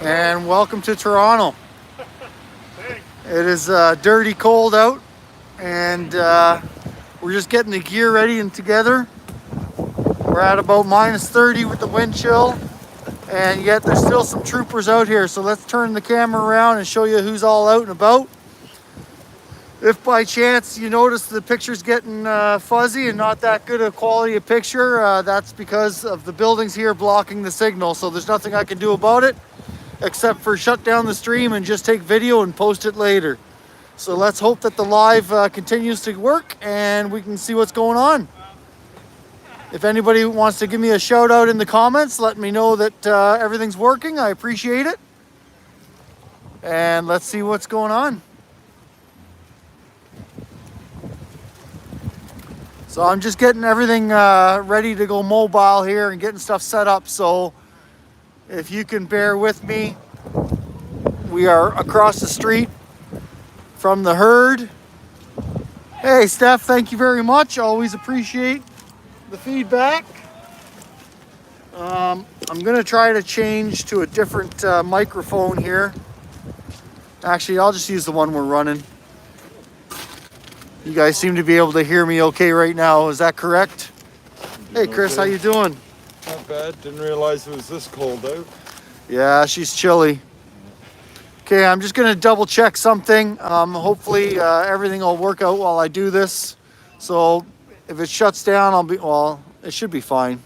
and welcome to Toronto. It is dirty cold out, and we're just getting the gear ready and together. We're at about minus 30 with the wind chill, and yet there's still some troopers out here. So let's turn the camera around and show you who's all out and about. If by chance you notice the picture's getting fuzzy and not that good a quality of picture, that's because of the buildings here blocking the signal. So there's nothing I can do about it except for shut down the stream and just take video and post it later. So let's hope that the live continues to work and we can see what's going on. If anybody wants to give me a shout out in the comments, let me know that everything's working. I appreciate it. And let's see what's going on. So I'm just getting everything ready to go mobile here and getting stuff set up. So if you can bear with me, we are across the street from the herd. Hey, Steph, thank you very much. Always appreciate the feedback. I'm gonna try to change to a different microphone here. Actually, I'll just use the one we're running. You guys seem to be able to hear me okay right now. Is that correct? Hey, Chris, how you doing? Not bad. Didn't realize it was this cold out. Yeah, she's chilly. Okay, I'm just gonna double check something. Hopefully everything will work out while I do this. So if it shuts down, it should be fine.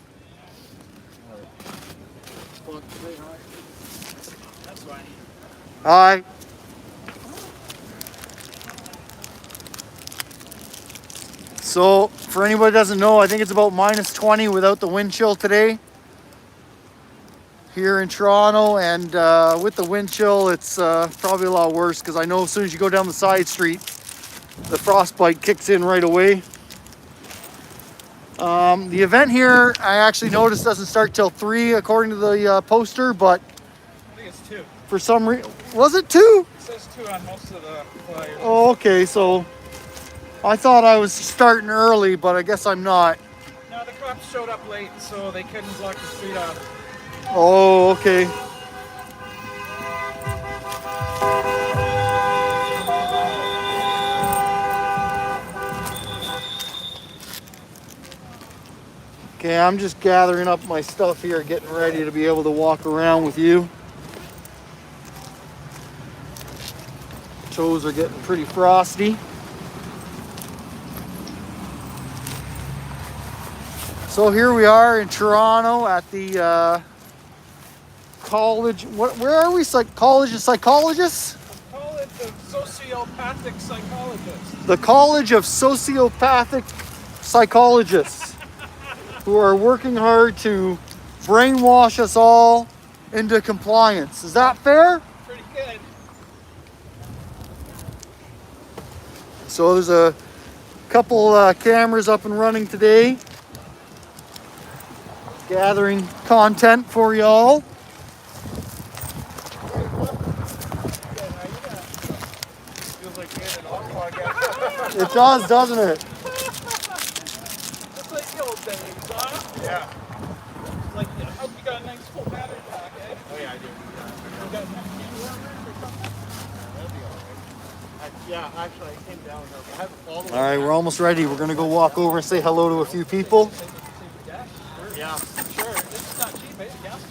Hi. So for anybody who doesn't know, I think it's about minus 20 without the wind chill today here in Toronto, and with the wind chill it's probably a lot worse because I know as soon as you go down the side street the frostbite kicks in right away. The event here, I actually noticed, doesn't start till 3 according to the poster, but I think it's 2. for some reason, was it 2? It says 2 on most of the flyers. Oh, okay, so I thought I was starting early, but I guess I'm not. No, the cops showed up late, so they couldn't block the street off. Oh, okay. Okay, I'm just gathering up my stuff here, getting ready to be able to walk around with you. Toes are getting pretty frosty. So here we are in Toronto at the college. Where are we? College of Psychologists? College of Sociopathic Psychologists. The College of Sociopathic Psychologists, who are working hard to brainwash us all into compliance. Is that fair? Pretty good. So there's a couple cameras up and running today, gathering content for y'all. Feels like being an off podcast. It does, doesn't it? Just like the old days, huh? Yeah. Like, I hope you got a nice full battery pack, eh? Oh yeah, I do. You got enough hand warmers or something? That'd be alright. Yeah, actually, I came down here. I have all the way. All right, we're almost ready. We're gonna go walk over and say hello to a few people. Yeah, sure. It's not cheap, eh? Gas is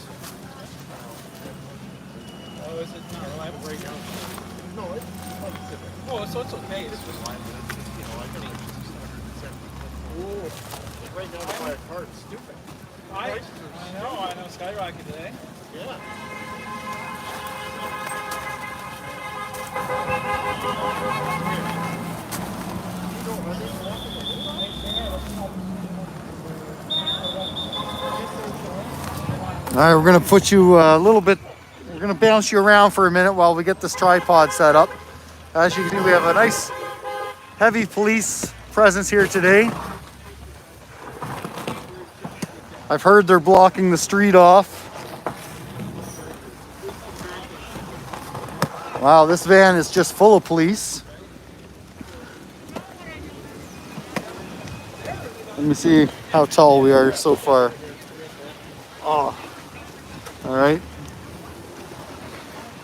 Oh, is it not reliable right now? No, it's oh, so it's okay. It's just reliable. You know, I think it's right now to buy a car. It's stupid. I know. Skyrocket today. Yeah. All right, we're gonna put you a little bit, we're gonna bounce you around for a minute while we get this tripod set up. As you can see, we have a nice heavy police presence here today. I've heard they're blocking the street off. Wow, this van is just full of police. Let me see how tall we are so far. Oh, all right.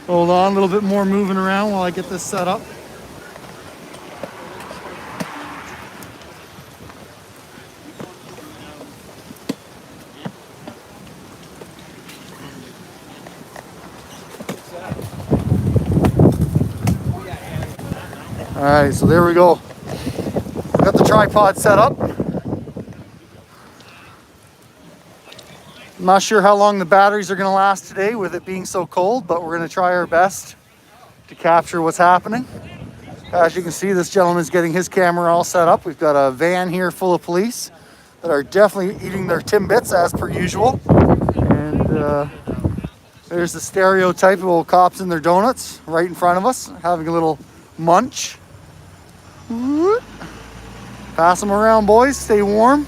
Hold on, a little bit more moving around while I get this set up. All right, so there we go. Got the tripod set up. I'm not sure how long the batteries are going to last today with it being so cold, but we're going to try our best to capture what's happening. As you can see, this gentleman's getting his camera all set up. We've got a van here full of police that are definitely eating their Timbits as per usual. And there's the stereotype of old cops and their donuts right in front of us, having a little munch. Pass them around, boys. Stay warm.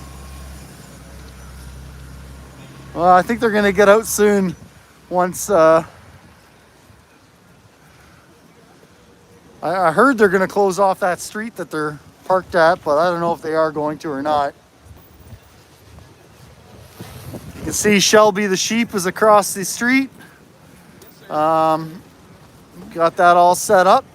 Well, I think they're going to get out soon once... I heard they're going to close off that street that they're parked at, but I don't know if they are going to or not. You can see Shelby the sheep is across the street. Got that all set up.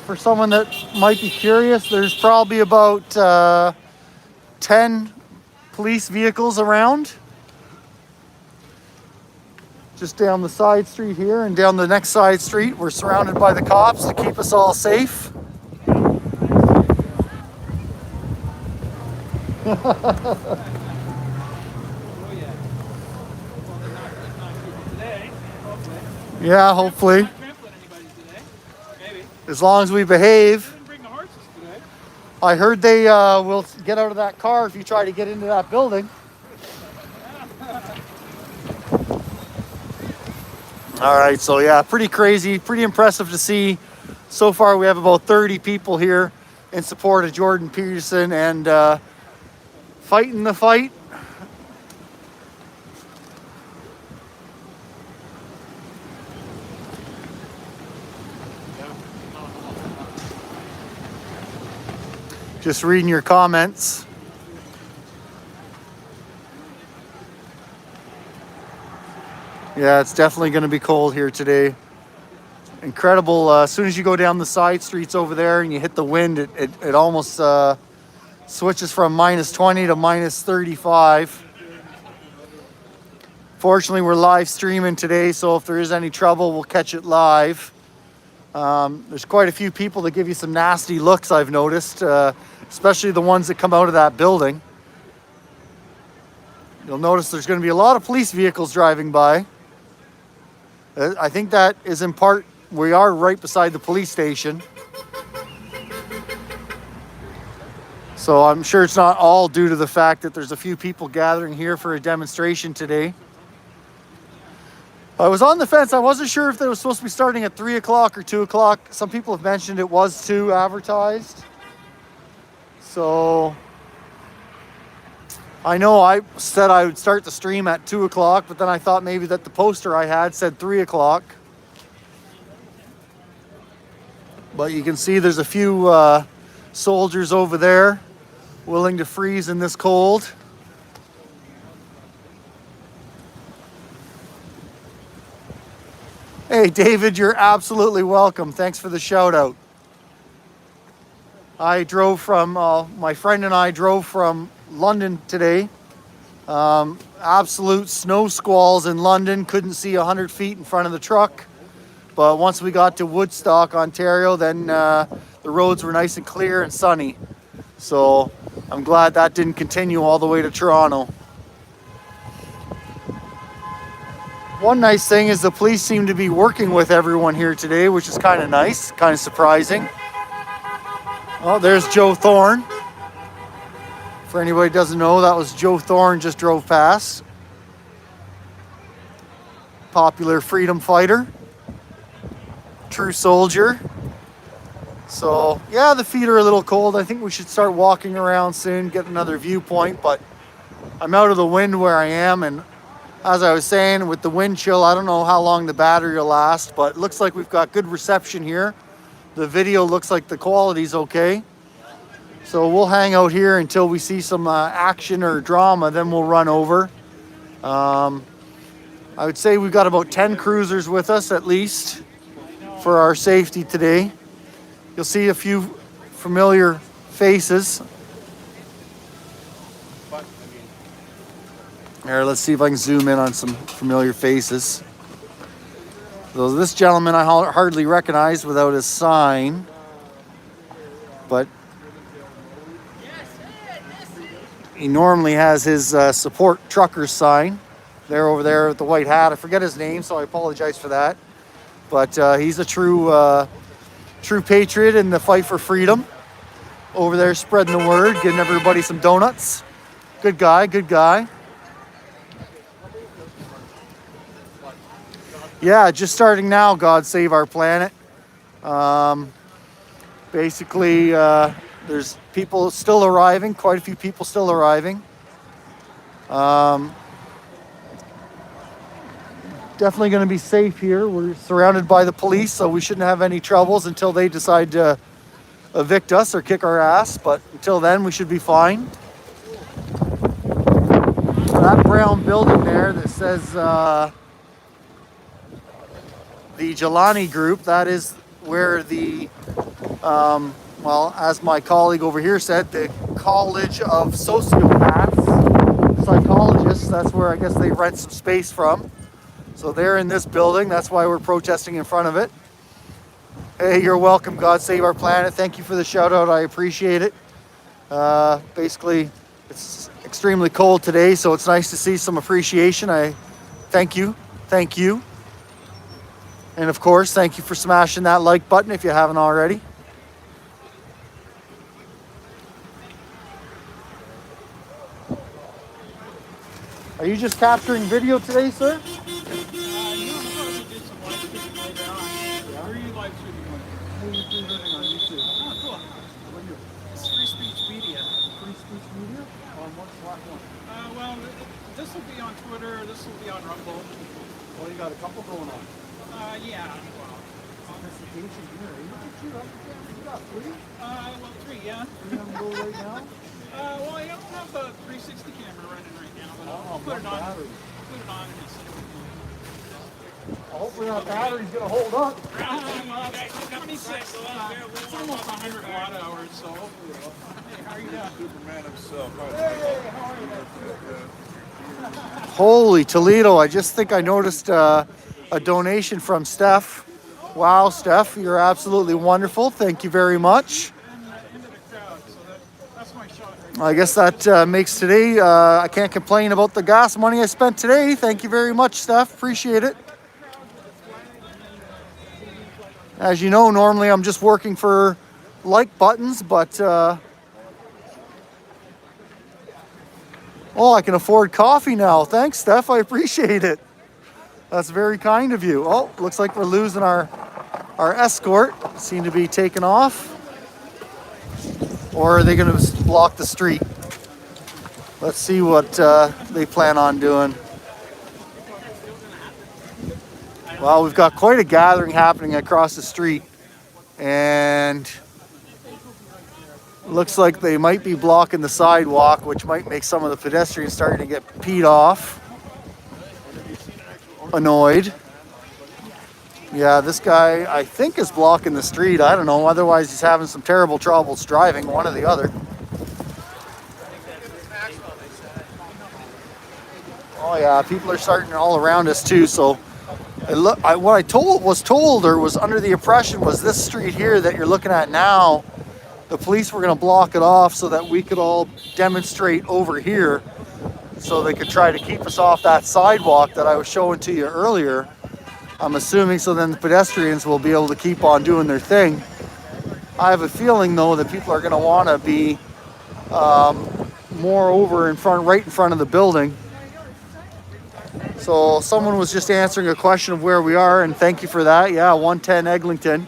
For someone that might be curious, there's probably about 10 police vehicles around. Just down the side street here and down the next side street. We're surrounded by the cops to keep us all safe. Yeah, hopefully. As long as we behave. I heard they will get out of that car if you try to get into that building. All right, so yeah, pretty crazy, pretty impressive to see. So far, we have about 30 people here in support of Jordan Peterson and fighting the fight. Just reading your comments. Yeah, it's definitely going to be cold here today. Incredible. As soon as you go down the side streets over there and you hit the wind, it almost switches from -20 to -35. Fortunately, we're live streaming today, so if there is any trouble, we'll catch it live. There's quite a few people that give you some nasty looks, I've noticed, especially the ones that come out of that building. You'll notice there's going to be a lot of police vehicles driving by. I think that is in part, we are right beside the police station. So I'm sure it's not all due to the fact that there's a few people gathering here for a demonstration today. I was on the fence. I wasn't sure if it was supposed to be starting at 3 o'clock or 2 o'clock. Some people have mentioned it was 2 advertised. So I know I said I would start the stream at 2 o'clock, but then I thought maybe that the poster I had said 3 o'clock. But you can see there's a few soldiers over there willing to freeze in this cold. Hey, David, you're absolutely welcome. Thanks for the shout out. I drove from, my friend and I drove from London today. Absolute snow squalls in London. Couldn't see 100 feet in front of the truck. But once we got to Woodstock, Ontario, then the roads were nice and clear and sunny. So I'm glad that didn't continue all the way to Toronto. One nice thing is the police seem to be working with everyone here today, which is kind of nice, kind of surprising. Oh, there's Joe Thorne. For anybody who doesn't know, that was Joe Thorne just drove past. Popular freedom fighter. True soldier. So, yeah, the feet are a little cold. I think we should start walking around soon, get another viewpoint, but I'm out of the wind where I am, and as I was saying, with the wind chill, I don't know how long the battery will last, but it looks like we've got good reception here. The video looks like the quality's okay. So we'll hang out here until we see some action or drama, then we'll run over. I would say we've got about 10 cruisers with us at least for our safety today. You'll see a few familiar faces. Here, let's see if I can zoom in on some familiar faces. So this gentleman I hardly recognize without his sign, but he normally has his support truckers sign. They're over there with the white hat. I forget his name, so I apologize for that. But he's a true patriot in the fight for freedom. Over there spreading the word, getting everybody some donuts. Good guy, good guy. Yeah, just starting now, God Save Our Planet. Basically, there's people still arriving, quite a few people still arriving. Definitely going to be safe here. We're surrounded by the police, so we shouldn't have any troubles until they decide to evict us or kick our ass. But until then, we should be fine. That brown building there that says the Jelani Group, that is where the, well, as my colleague over here said, the College of Sociopaths, Psychologists, that's where I guess they rent some space from. So they're in this building, that's why we're protesting in front of it. Hey, you're welcome, God Save Our Planet. Thank you for the shout out, I appreciate it. Basically, it's extremely cold today, so it's nice to see some appreciation. I thank you. And of course, thank you for smashing that like button if you haven't already. Are you just capturing video today, sir? I'm probably do some live streaming later on. Where are you live streaming with? On YouTube. Oh, cool. What are you? It's Free Speech Media. Free Speech Media? On what platform? Well, this will be on Twitter. This will be on Rumble. Well, you got a couple going on. Yeah. Well, Sophistication here. You got three? well, 3, yeah. You have them go right now? Well, I don't have a 360 camera running right now, but I'll put it on. I'll put it on and see what we Hopefully that battery's gonna hold up. well, it's 26. It's almost 100 watt hours, so hopefully it'll. Hey, how are you doing? Superman himself. Hey, how are you? Holy Toledo, I just think I noticed a donation from Steph. Wow, Steph, you're absolutely wonderful. Thank you very much. Into the crowd, so that's my shot right I guess that makes today, I can't complain about the gas money I spent today. Thank you very much, Steph. Appreciate it. As you know, normally I'm just working for like buttons, but oh, I can afford coffee now. Thanks, Steph. I appreciate it. That's very kind of you. Oh, looks like we're losing our escort. Seem to be taking off. Or are they going to block the street? Let's see what they plan on doing. Well, we've got quite a gathering happening across the street. And looks like they might be blocking the sidewalk, which might make some of the pedestrians starting to get peed off. Annoyed. Yeah, this guy, I think, is blocking the street. I don't know. Otherwise, he's having some terrible troubles driving, one or the other. Oh, yeah, people are starting all around us, too. So, what I was told or was under the impression was this street here that you're looking at now, the police were going to block it off so that we could all demonstrate over here so they could try to keep us off that sidewalk that I was showing to you earlier. I'm assuming so then the pedestrians will be able to keep on doing their thing. I have a feeling though that people are going to want to be more over in front, right in front of the building. So someone was just answering a question of where we are, and thank you for that. Yeah, 110 Eglinton.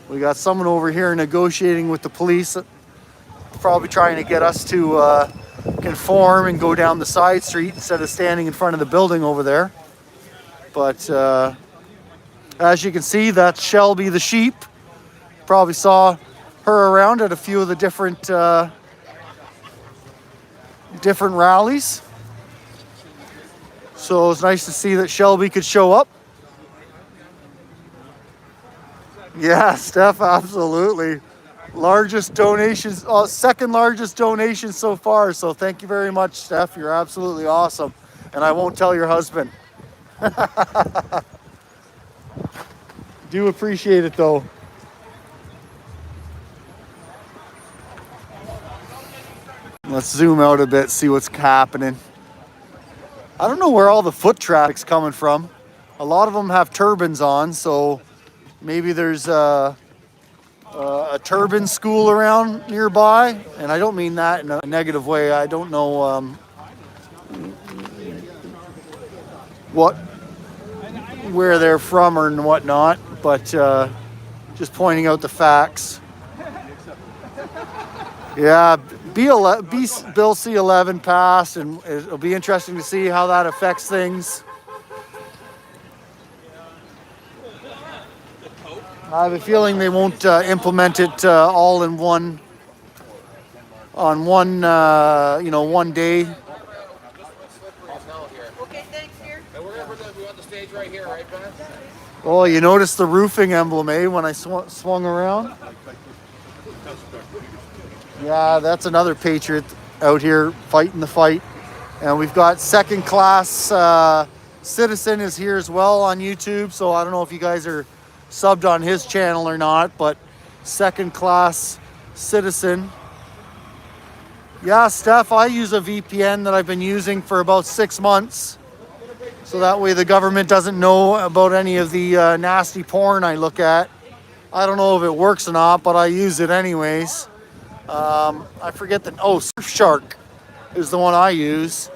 We got someone over here negotiating with the police, probably trying to get us to conform and go down the side street instead of standing in front of the building over there. But as you can see, that's Shelby the sheep. Probably saw her around at a few of the different rallies. So it's nice to see that Shelby could show up. Yeah, Steph, absolutely. Largest donations, second largest donation so far. So thank you very much, Steph. You're absolutely awesome. And I won't tell your husband. Do appreciate it though. Let's zoom out a bit, see what's happening. I don't know where all the foot traffic's coming from. A lot of them have turbans on, so maybe there's a turban school around nearby. And I don't mean that in a negative way. I don't know where they're from or whatnot, but just pointing out the facts. Yeah, Bill C-11 passed, and it'll be interesting to see how that affects things. I have a feeling they won't implement it all in one day. Okay, thanks, here. And we want the stage right here, right, Ben? Oh, you noticed the roofing emblem, eh, when I swung around? Yeah, that's another Patriot out here fighting the fight. And we've got Second Class Citizen is here as well on YouTube. So I don't know if you guys are subbed on his channel or not, but Second Class Citizen. Yeah, Steph, I use a VPN that I've been using for about 6 months. So that way the government doesn't know about any of the nasty porn I look at. I don't know if it works or not, but I use it anyways. I forget Surfshark is the one I use.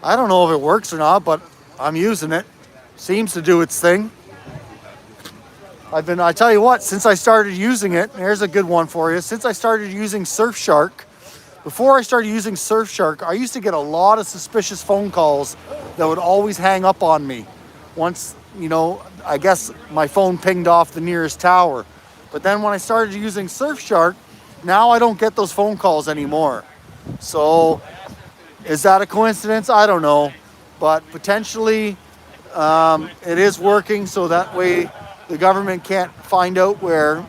I don't know if it works or not, but I'm using it. Seems to do its thing. I tell you what, since I started using it, here's a good one for you. Since I started using Surfshark, before I started using Surfshark, I used to get a lot of suspicious phone calls that would always hang up on me. Once, I guess my phone pinged off the nearest tower. But then when I started using Surfshark, now I don't get those phone calls anymore. So is that a coincidence? I don't know. But potentially it is working, so that way the government can't find out where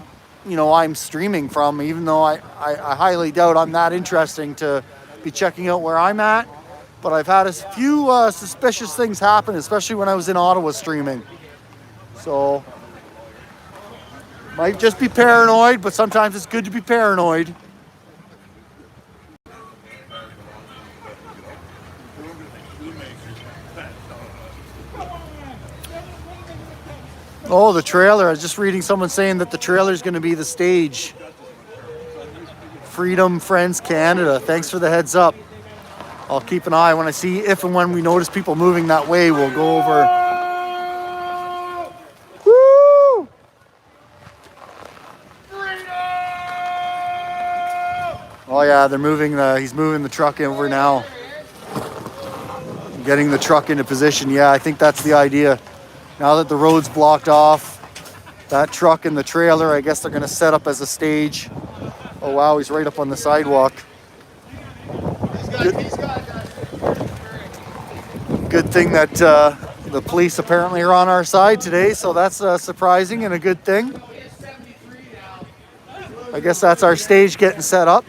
I'm streaming from, even though I highly doubt I'm that interesting to be checking out where I'm at. But I've had a few suspicious things happen, especially when I was in Ottawa streaming. So might just be paranoid, but sometimes it's good to be paranoid. Oh, the trailer. I was just reading someone saying that the trailer is going to be the stage. Freedom Friends Canada. Thanks for the heads up. I'll keep an eye. When I see if and when we notice people moving that way, we'll go over. Woo! Oh yeah, they're moving he's moving the truck over now. Getting the truck into position. Yeah, I think that's the idea. Now that the road's blocked off, that truck and the trailer, I guess they're going to set up as a stage. Oh wow, he's right up on the sidewalk. Good thing that the police apparently are on our side today, so that's surprising and a good thing. I guess that's our stage getting set up.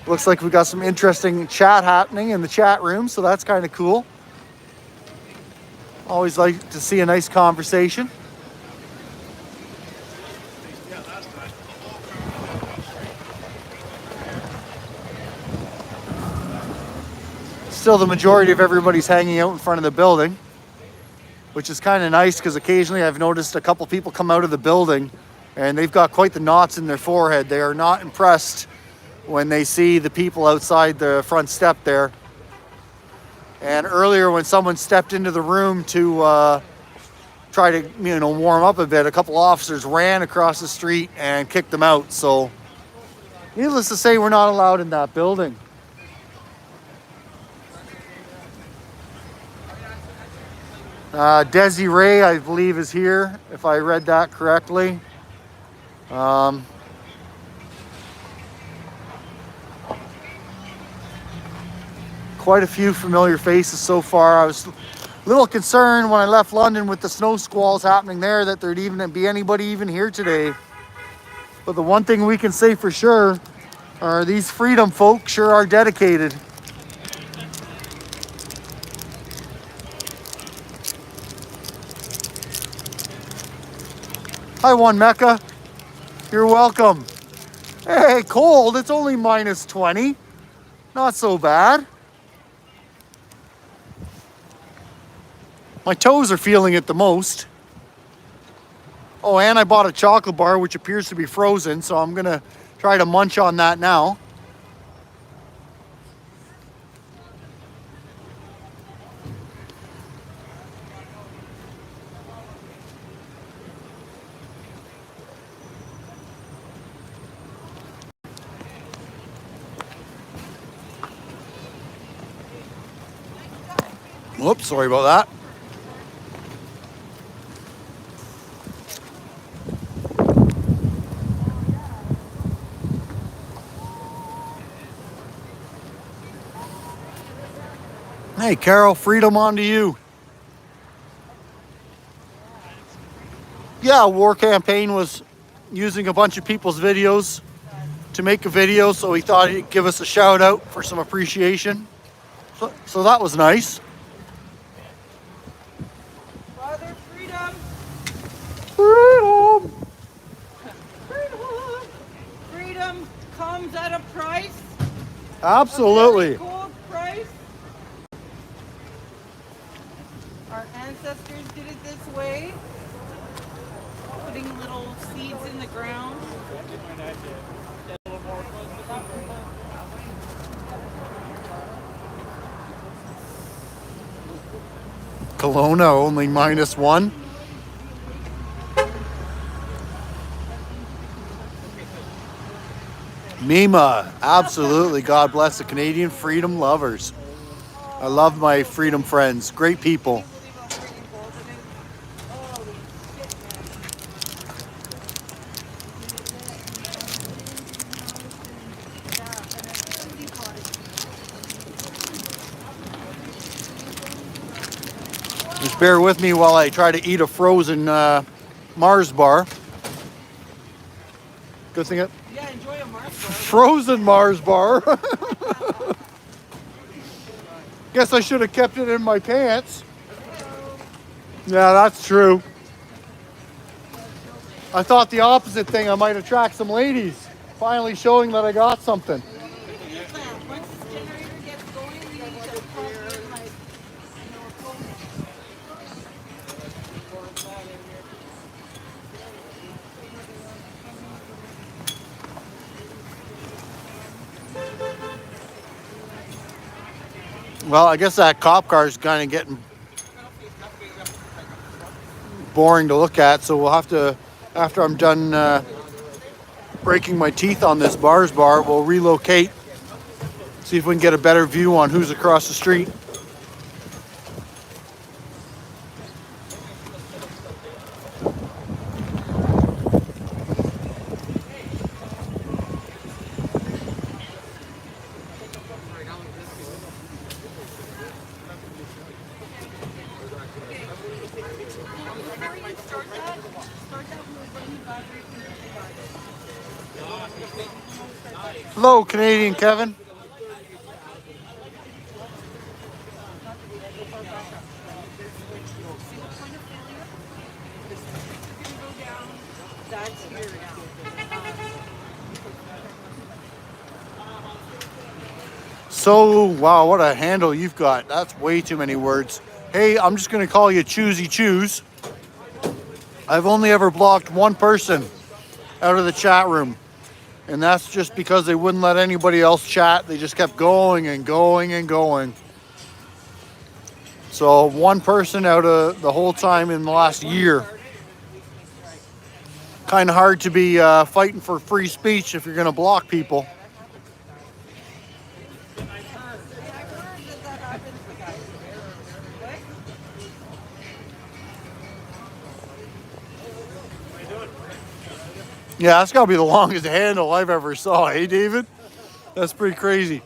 Looks like we got some interesting chat happening in the chat room, so that's kind of cool. Always like to see a nice conversation. Still, the majority of everybody's hanging out in front of the building, which is kind of nice because occasionally I've noticed a couple people come out of the building and they've got quite the knots in their forehead. They are not impressed when they see the people outside the front step there. And earlier when someone stepped into the room to try to warm up a bit, a couple officers ran across the street and kicked them out. So needless to say, we're not allowed in that building. Desiree, I believe, is here, if I read that correctly. Quite a few familiar faces so far. I was a little concerned when I left London with the snow squalls happening there that there'd even be anybody even here today. But the one thing we can say for sure are these freedom folk sure are dedicated. Hi, One Mecca. You're welcome. Hey, cold. It's only minus 20. Not so bad. My toes are feeling it the most. Oh, and I bought a chocolate bar, which appears to be frozen, so I'm gonna try to munch on that now. Whoops, sorry about that. Hey, Carol, freedom on to you. Yeah, War Campaign was using a bunch of people's videos to make a video, so he thought he'd give us a shout out for some appreciation. So that was nice. Father, freedom! Freedom! Freedom! Freedom comes at a price. Absolutely. A very cold price. Our ancestors did it this way, putting little seeds in the ground. Kelowna only -1. Mima, absolutely. God bless the Canadian freedom lovers. I love my freedom friends. Great people. Just bear with me while I try to eat a frozen Mars bar. Good thing it. Yeah, enjoy a Mars bar. Frozen Mars bar. Guess I should have kept it in my pants. Yeah, that's true. I thought the opposite thing. I might attract some ladies. Finally showing that I got something. Once this generator gets going, we need to plug in like, Well, I guess that cop car is kind of getting boring to look at, so we'll have to, after I'm done breaking my teeth on this bars bar, we'll relocate, see if we can get a better view on who's across the street. Hello, Canadian Kevin. that's here now. So, wow, what a handle you've got. That's way too many words. Hey, I'm just going to call you Choosy Choose. I've only ever blocked one person out of the chat room. And that's just because they wouldn't let anybody else chat. They just kept going and going and going. So one person out of the whole time in the last year. Kind of hard to be fighting for free speech if you're going to block people. Yeah, that's gotta be the longest handle I've ever saw, hey David? That's pretty crazy.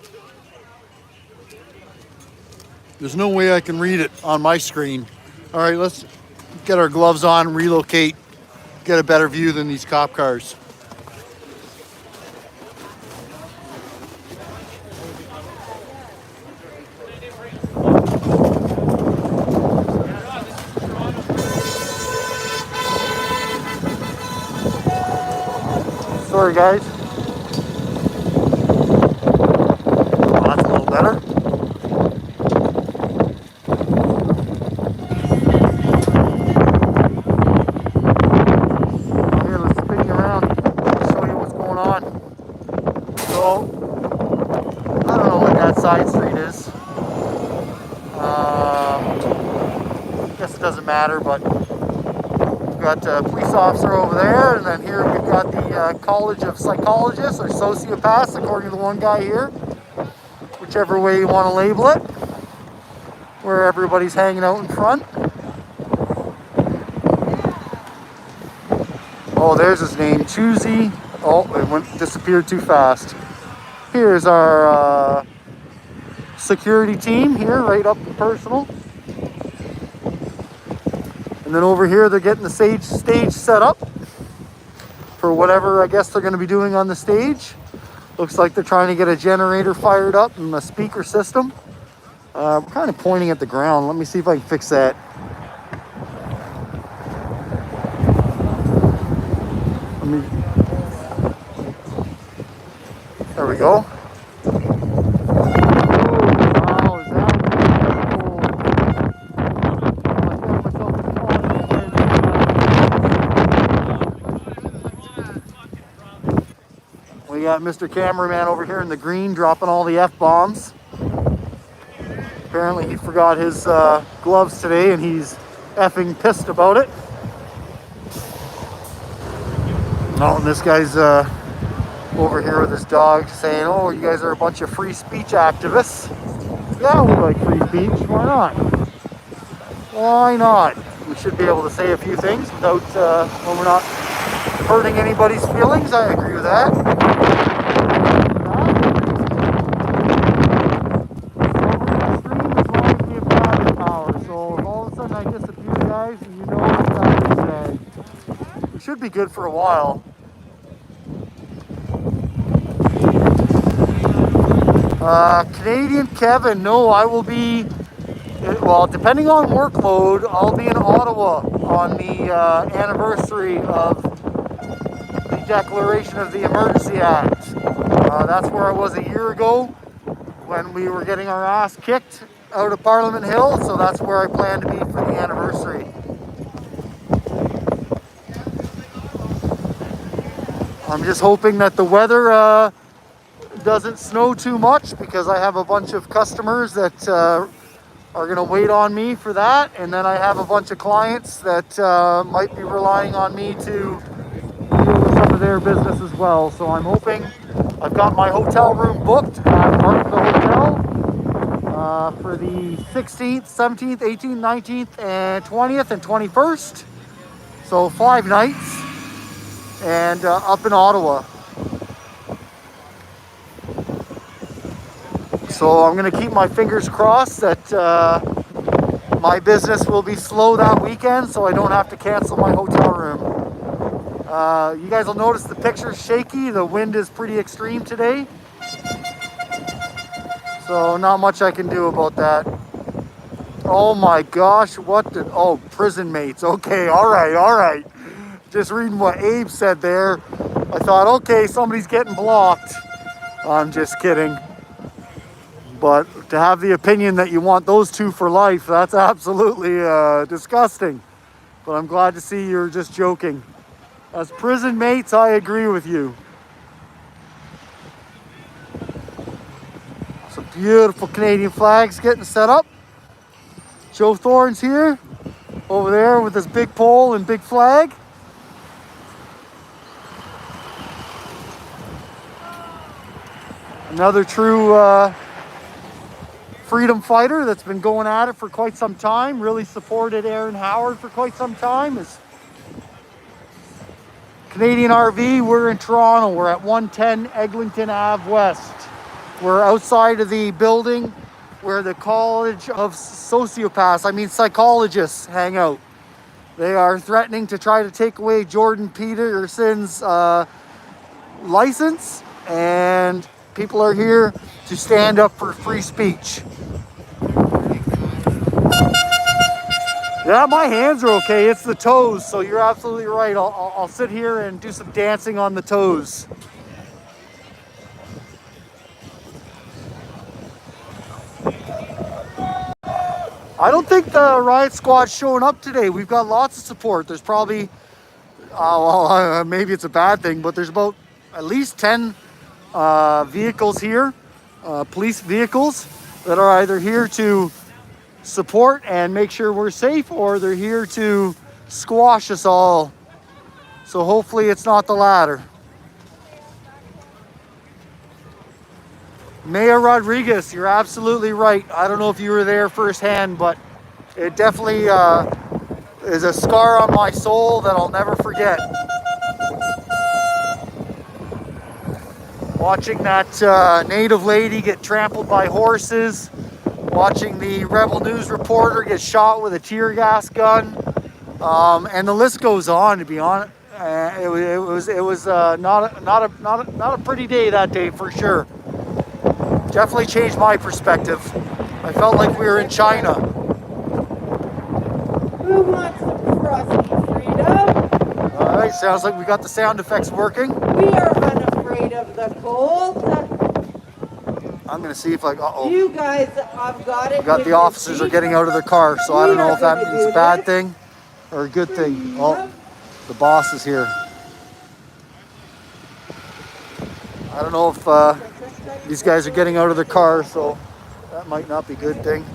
There's no way I can read it on my screen. All right, let's get our gloves on, relocate, get a better view than these cop cars. Sorry guys. Oh, that's a little better. Here, let's spin you around, show you what's going on. So, I don't know what that side street is. I guess it doesn't matter, but we've got a police officer over there, and then here we've got the College of Psychologists or Sociopaths, according to the one guy here. Whichever way you want to label it, where everybody's hanging out in front. Oh, there's his name, Choosy. Oh, it disappeared too fast. Here's our security team here, right up and personal. And then over here, they're getting the stage set up for whatever I guess they're going to be doing on the stage. Looks like they're trying to get a generator fired up and a speaker system. We're kind of pointing at the ground. Let me see if I can fix that. There we go. We got Mr. Cameraman over here in the green dropping all the F-bombs. Apparently he forgot his gloves today and he's effing pissed about it. Oh, and this guy's over here with his dog saying, oh, you guys are a bunch of free speech activists. Yeah, we like free speech. Why not? Why not? We should be able to say a few things without, when we're not hurting anybody's feelings. I agree with that. Should be good for a while. Canadian Kevin, no, I will be, well, depending on workload, I'll be in Ottawa on the anniversary of the Declaration of the Emergency Act. That's where I was a year ago when we were getting our ass kicked out of Parliament Hill, so that's where I plan to be for the anniversary. I'm just hoping that the weather doesn't snow too much because I have a bunch of customers that are going to wait on me for that. And then I have a bunch of clients that might be relying on me to deal with some of their business as well. So I'm hoping I've got my hotel room booked at Mark the Hotel for the 16th, 17th, 18th, 19th, and 20th and 21st. So 5 nights. And up in Ottawa. So I'm going to keep my fingers crossed that my business will be slow that weekend so I don't have to cancel my hotel room. You guys will notice the picture's shaky. The wind is pretty extreme today. So not much I can do about that. Oh my gosh, what the, oh, prison mates. Okay, all right. Just reading what Abe said there, I thought, okay, somebody's getting blocked. I'm just kidding. But to have the opinion that you want those two for life, that's absolutely disgusting. But I'm glad to see you're just joking. As prison mates, I agree with you. Some beautiful Canadian flags getting set up. Joe Thorne's here, over there with his big pole and big flag. Another true freedom fighter that's been going at it for quite some time. Really supported Aaron Howard for quite some time. Is Canadian RV. We're in Toronto. We're at 110 Eglinton Ave West. We're outside of the building where the College of Psychologists hang out. They are threatening to try to take away Jordan Peterson's license, and people are here to stand up for free speech. Yeah, my hands are okay. It's the toes, so you're absolutely right. I'll sit here and do some dancing on the toes. I don't think the riot squad's showing up today. We've got lots of support. There's probably, maybe it's a bad thing, but there's about at least 10 vehicles here, police vehicles, that are either here to support and make sure we're safe, or they're here to squash us all. So hopefully it's not the latter. Mayor Rodriguez, you're absolutely right. I don't know if you were there firsthand, but it definitely is a scar on my soul that I'll never forget. Watching that native lady get trampled by horses, watching the Rebel News reporter get shot with a tear gas gun, and the list goes on. To be honest, it was not a pretty day that day for sure. Definitely changed my perspective. I felt like we were in China. Who wants some crusty freedom? All right, sounds like we got the sound effects working. We are unafraid of the cold. I'm gonna see if I. You guys have got it. Got the officers are getting out of their car, so I don't know if that means a bad thing or a good thing. Oh, the boss is here. I don't know if these guys are getting out of their car, so that might not be a good thing.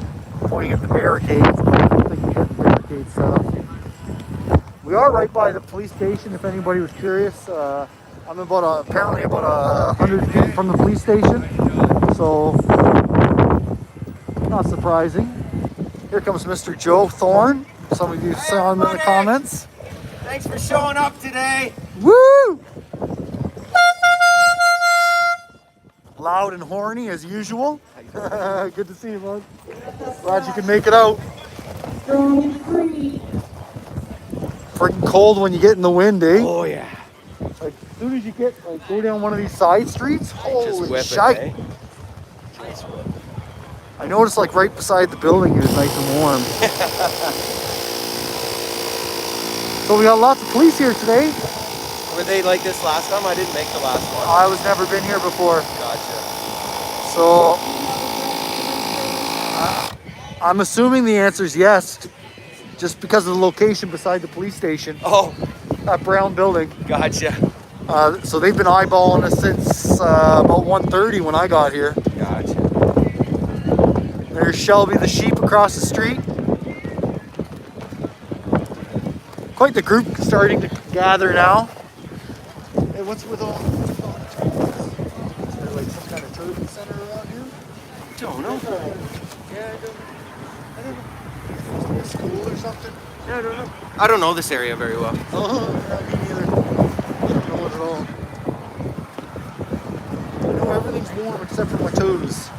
Pointing at the barricades. I don't think we got the barricades set up. We are right by the police station, if anybody was curious. I'm apparently about 100 feet from the police station, so not surprising. Here comes Mr. Joe Thorne. Some of you saw him in the comments. Thanks for showing up today. Woo! Loud and horny as usual. Good to see you, bud. Glad you can make it out. Strong and free. Freaking cold when you get in the wind, eh? Oh yeah. Like, as soon as you go down one of these side streets, holy shite. Eh? Just whip. I noticed like right beside the building here is nice and warm. So we got lots of police here today. Were they like this last time? I didn't make the last one. I was never been here before. Gotcha. So I'm assuming the answer is yes, just because of the location beside the police station. Oh, That brown building. gotcha. So they've been eyeballing us since about 1:30 when I got here. Gotcha. There's Shelby the sheep across the street. Quite the group starting to gather now. Hey, what's with all? Is there like some kind of tourism center around here? Don't know. Yeah, I don't know. A school or something? I don't know. I don't know this area very well. Oh, me neither. I don't know it at all. I know everything's warm except for my toes.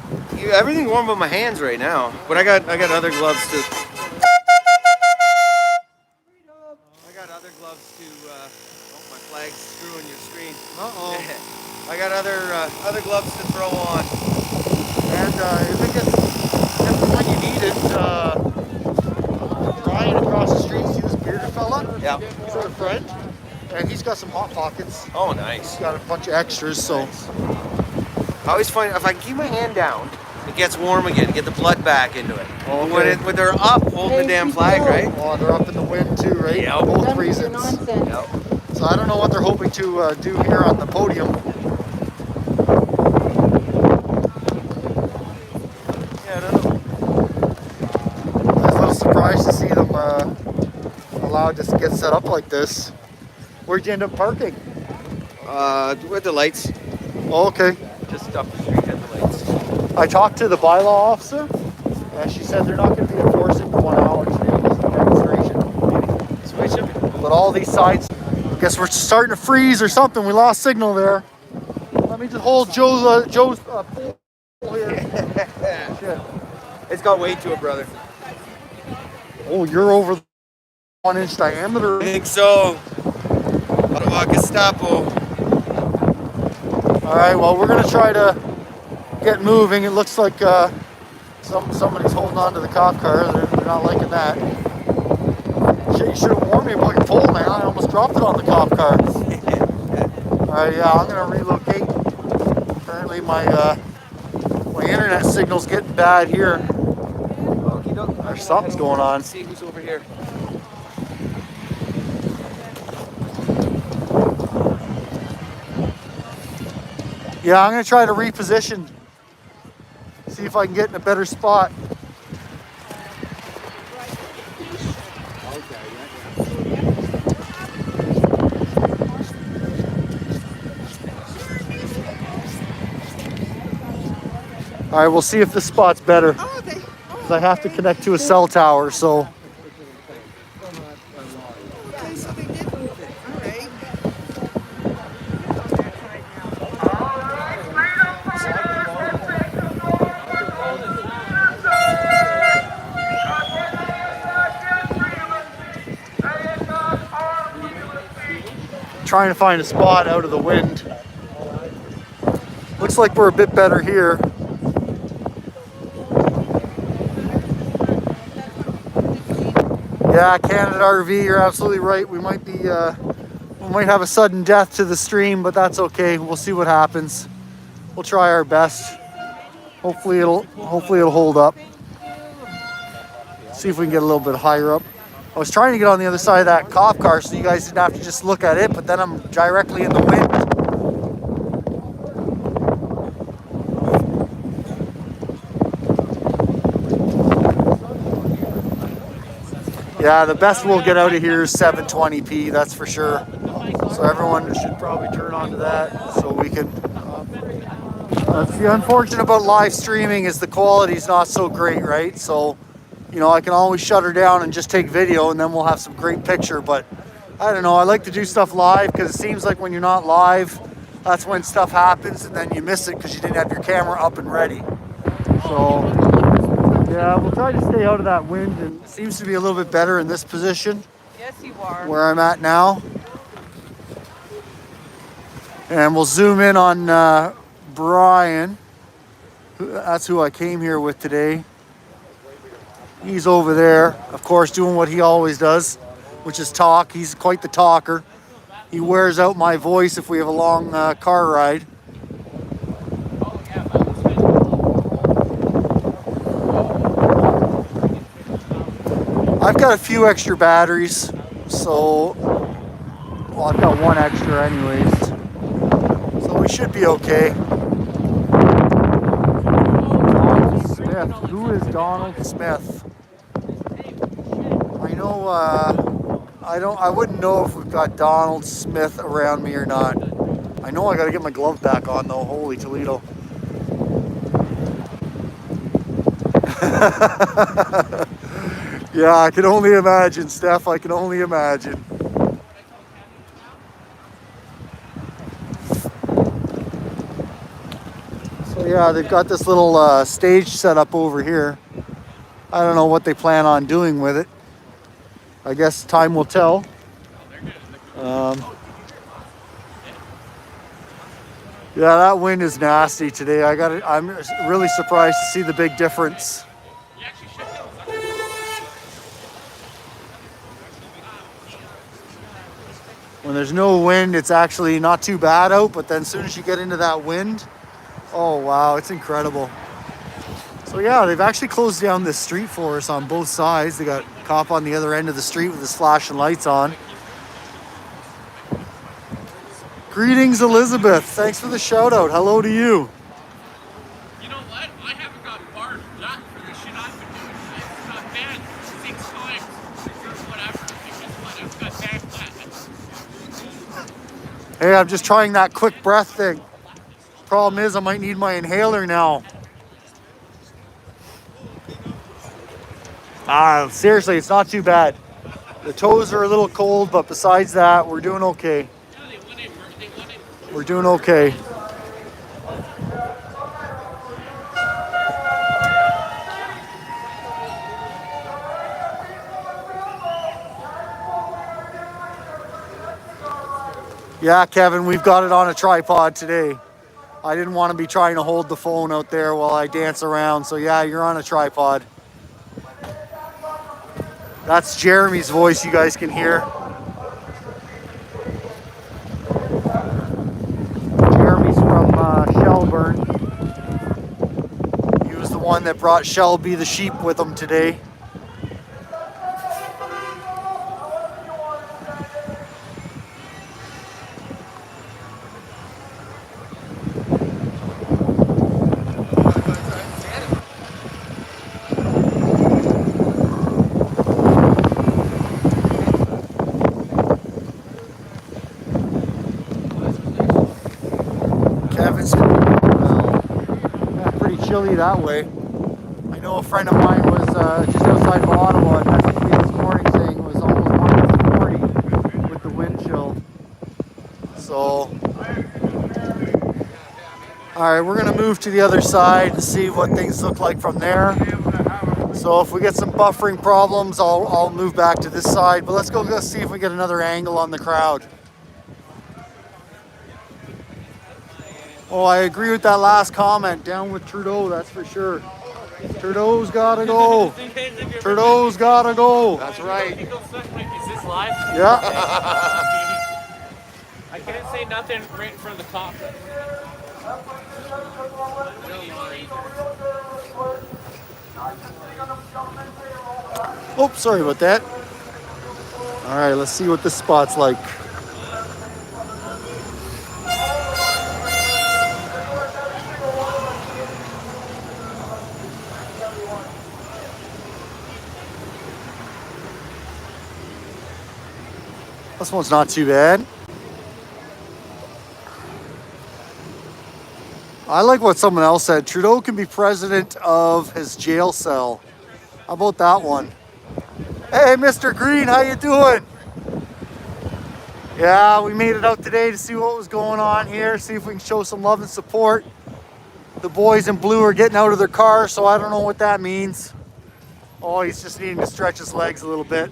Everything's warm but my hands right now. But I got other gloves to. I got other gloves to. Oh, my flag's screwing your screen. Uh-oh. I got other gloves to throw on. And if it gets when you need it, Ryan across the street, see this bearded fella? Yeah. He's our friend. And he's got some hot pockets. Oh, nice. He's got a bunch of extras, so. I always find if I keep my hand down, it gets warm again. Get the blood back into it. Okay. When they're up, holding the damn flag, right? Oh, they're up in the wind too, right? Yeah. Both reasons. Nonsense. Yep. So I don't know what they're hoping to do here on the podium. Yeah, I don't know. I was a little surprised to see them allowed to get set up like this. Where'd you end up parking? With the lights. Oh, okay. Just up the street at the lights. I talked to the bylaw officer, and she said they're not going to be enforcing the 1 hour today. It's a demonstration. That's what it should be. But all these signs, Guess we're starting to freeze or something. We lost signal there. Let me just hold Joe's pole here. Shit. It's got weight to it, brother. Oh, you're over the 1 inch diameter. I think so. Ottawa Gestapo. All right, well, we're gonna try to get moving. It looks like somebody's holding on to the cop car. They're not liking that. Shit, you should have warned me about your pole, man. I almost dropped it on the cop car. All right, yeah, I'm gonna relocate. Apparently my internet signal's getting bad here. There's something's going on. Let's see who's over here. Yeah, I'm gonna try to reposition. See if I can get in a better spot. All right, we'll see if this spot's better. Because I have to connect to a cell tower, so. Okay, so they did move it. All right. Trying to find a spot out of the wind. Looks like we're a bit better here. Yeah, Canada RV, you're absolutely right. We might have a sudden death to the stream, but that's okay. We'll see what happens. We'll try our best. Hopefully it'll hold up. See if we can get a little bit higher up. I was trying to get on the other side of that cop car so you guys didn't have to just look at it, but then I'm directly in the wind. Yeah, the best we'll get out of here is 720p, that's for sure. So everyone should probably turn on to that so we can... That's the unfortunate about live streaming is the quality's not so great, right? So, you know, I can always shut her down and just take video and then we'll have some great picture. But I don't know, I like to do stuff live because it seems like when you're not live, that's when stuff happens and then you miss it because you didn't have your camera up and ready. So, yeah, we'll try to stay out of that wind, and it seems to be a little bit better in this position. Yes, you are. Where I'm at now. And we'll zoom in on Brian. That's who I came here with today. He's over there, of course, doing what he always does, which is talk. He's quite the talker. He wears out my voice if we have a long car ride. I've got a few extra batteries, so, well, I've got one extra anyways, so we should be okay. Donald Smith. Who is Donald Smith? I know, I wouldn't know if we've got Donald Smith around me or not. I know I gotta get my glove back on though, holy Toledo. Yeah, I can only imagine, Steph. I can only imagine. So yeah, they've got this little stage set up over here. I don't know what they plan on doing with it. I guess time will tell. Yeah, that wind is nasty today. I'm really surprised to see the big difference. When there's no wind, it's actually not too bad out, but then as soon as you get into that wind, oh wow, it's incredible. So yeah, they've actually closed down this street for us on both sides. They got a cop on the other end of the street with his flashing lights on. Greetings, Elizabeth. Thanks for the shout out. Hello to you. You know what? I haven't got barred yet for the shit I've been doing. I've got banned 6 times or whatever. I've got banned that. Hey, I'm just trying that quick breath thing. Problem is, I might need my inhaler now. Seriously, it's not too bad. The toes are a little cold, but besides that, we're doing okay. We're doing okay. Yeah, Kevin, we've got it on a tripod today. I didn't want to be trying to hold the phone out there while I dance around. So yeah, you're on a tripod. That's Jeremy's voice you guys can hear. Jeremy's from Shelburne. He was the one that brought Shelby the sheep with him today. Kevin's pretty chilly that way. I know a friend of mine was just outside of Ottawa and messaged me this morning saying it was almost -40 with the wind chill. So, all right, we're gonna move to the other side and see what things look like from there. So if we get some buffering problems, I'll move back to this side. But let's go see if we get another angle on the crowd. Oh, I agree with that last comment. Down with Trudeau, that's for sure. Trudeau's gotta go. Trudeau's gotta go. That's right. Is this live? Yeah. I couldn't say nothing right in front of the cop. Oops, sorry about that. All right, let's see what this spot's like. This one's not too bad. I like what someone else said. Trudeau can be president of his jail cell. How about that one? Hey, Mr. Green, how you doing? Yeah, we made it out today to see what was going on here, see if we can show some love and support. The boys in blue are getting out of their car, so I don't know what that means. Oh, he's just needing to stretch his legs a little bit.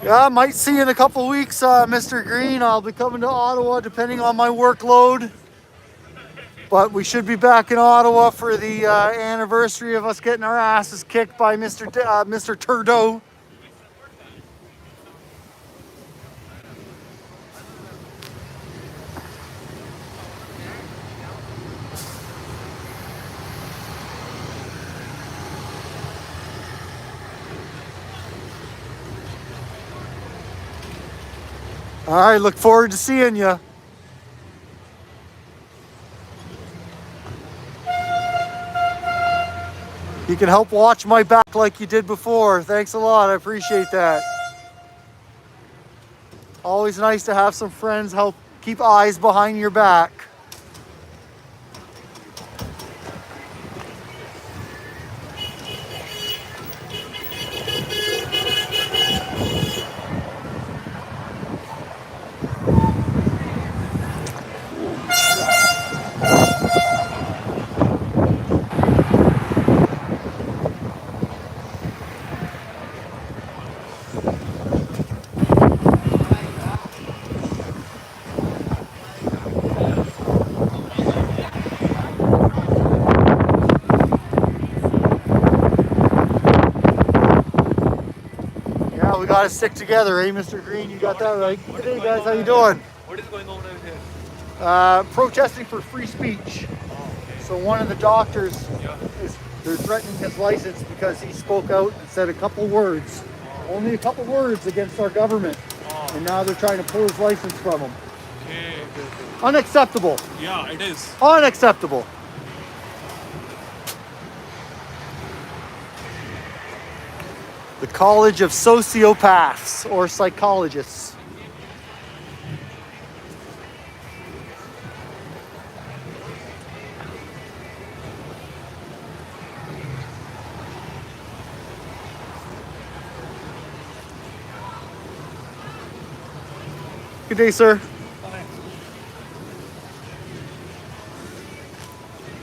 Yeah, I might see you in a couple weeks, Mr. Green. I'll be coming to Ottawa depending on my workload. But we should be back in Ottawa for the anniversary of us getting our asses kicked by Mr. Trudeau. All right, look forward to seeing you. You can help watch my back like you did before. Thanks a lot, I appreciate that. Always nice to have some friends help keep eyes behind your back. We gotta stick together, eh, Mr. Green? You got that right. Hey guys, how you doing? What is going on out here? Protesting for free speech. So one of the doctors they're threatening his license because he spoke out and said a couple words, only a couple words against our government, and now they're trying to pull his license from him. Okay. Unacceptable. Yeah, it is. Unacceptable. The College of Sociopaths or Psychologists. Good day, sir.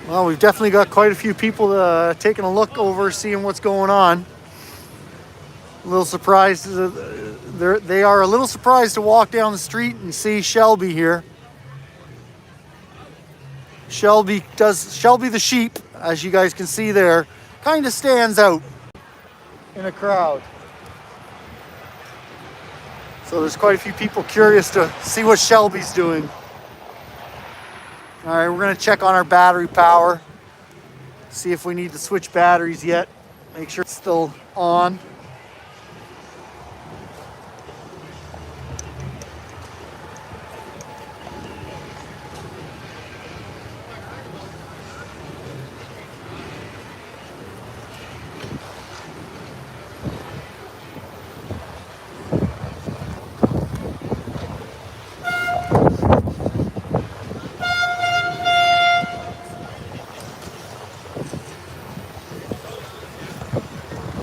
Well, we've definitely got quite a few people taking a look over, seeing what's going on. A little surprised. They are a little surprised to walk down the street and see Shelby here. Shelby the sheep, as you guys can see there, kind of stands out in a crowd. So there's quite a few people curious to see what Shelby's doing. All right, we're gonna check on our battery power. See if we need to switch batteries yet. Make sure it's still on.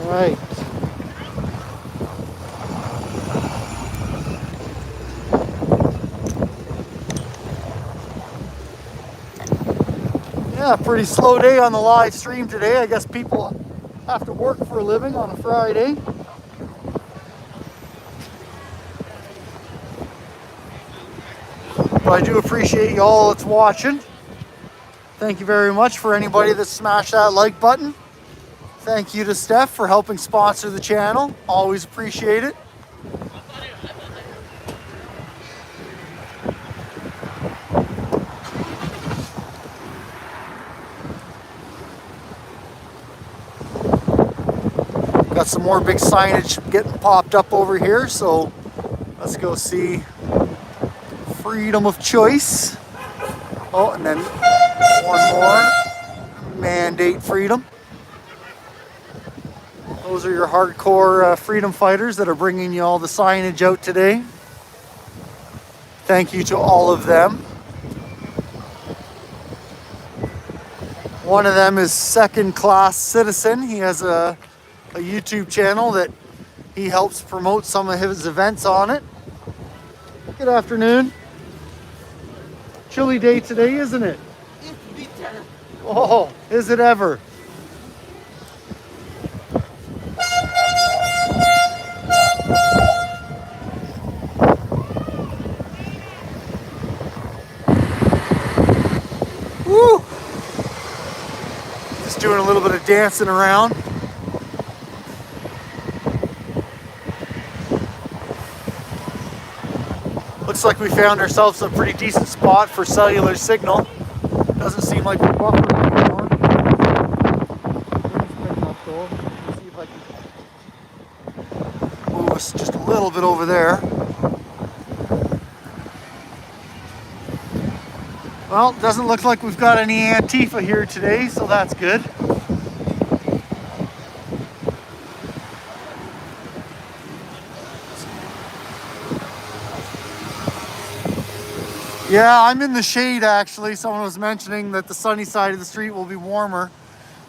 Right. Yeah, pretty slow day on the live stream today. I guess people have to work for a living on a Friday. But I do appreciate you all that's watching. Thank you very much for anybody that smashed that like button. Thank you to Steph for helping sponsor the channel. Always appreciate it. Got some more big signage getting popped up over here, so let's go see freedom of choice. Oh, and then one more, mandate freedom. Those are your hardcore freedom fighters that are bringing you all the signage out today. Thank you to all of them. One of them is Second Class Citizen. He has a YouTube channel that he helps promote some of his events on it. Good afternoon. Chilly day today, isn't it? Oh, is it ever? Woo! Just doing a little bit of dancing around. Looks like we found ourselves a pretty decent spot for cellular signal. Doesn't seem like we're buffering anymore. See if I can move us just a little bit over there. Well, doesn't look like we've got any Antifa here today, so that's good. Yeah, I'm in the shade actually. Someone was mentioning that the sunny side of the street will be warmer.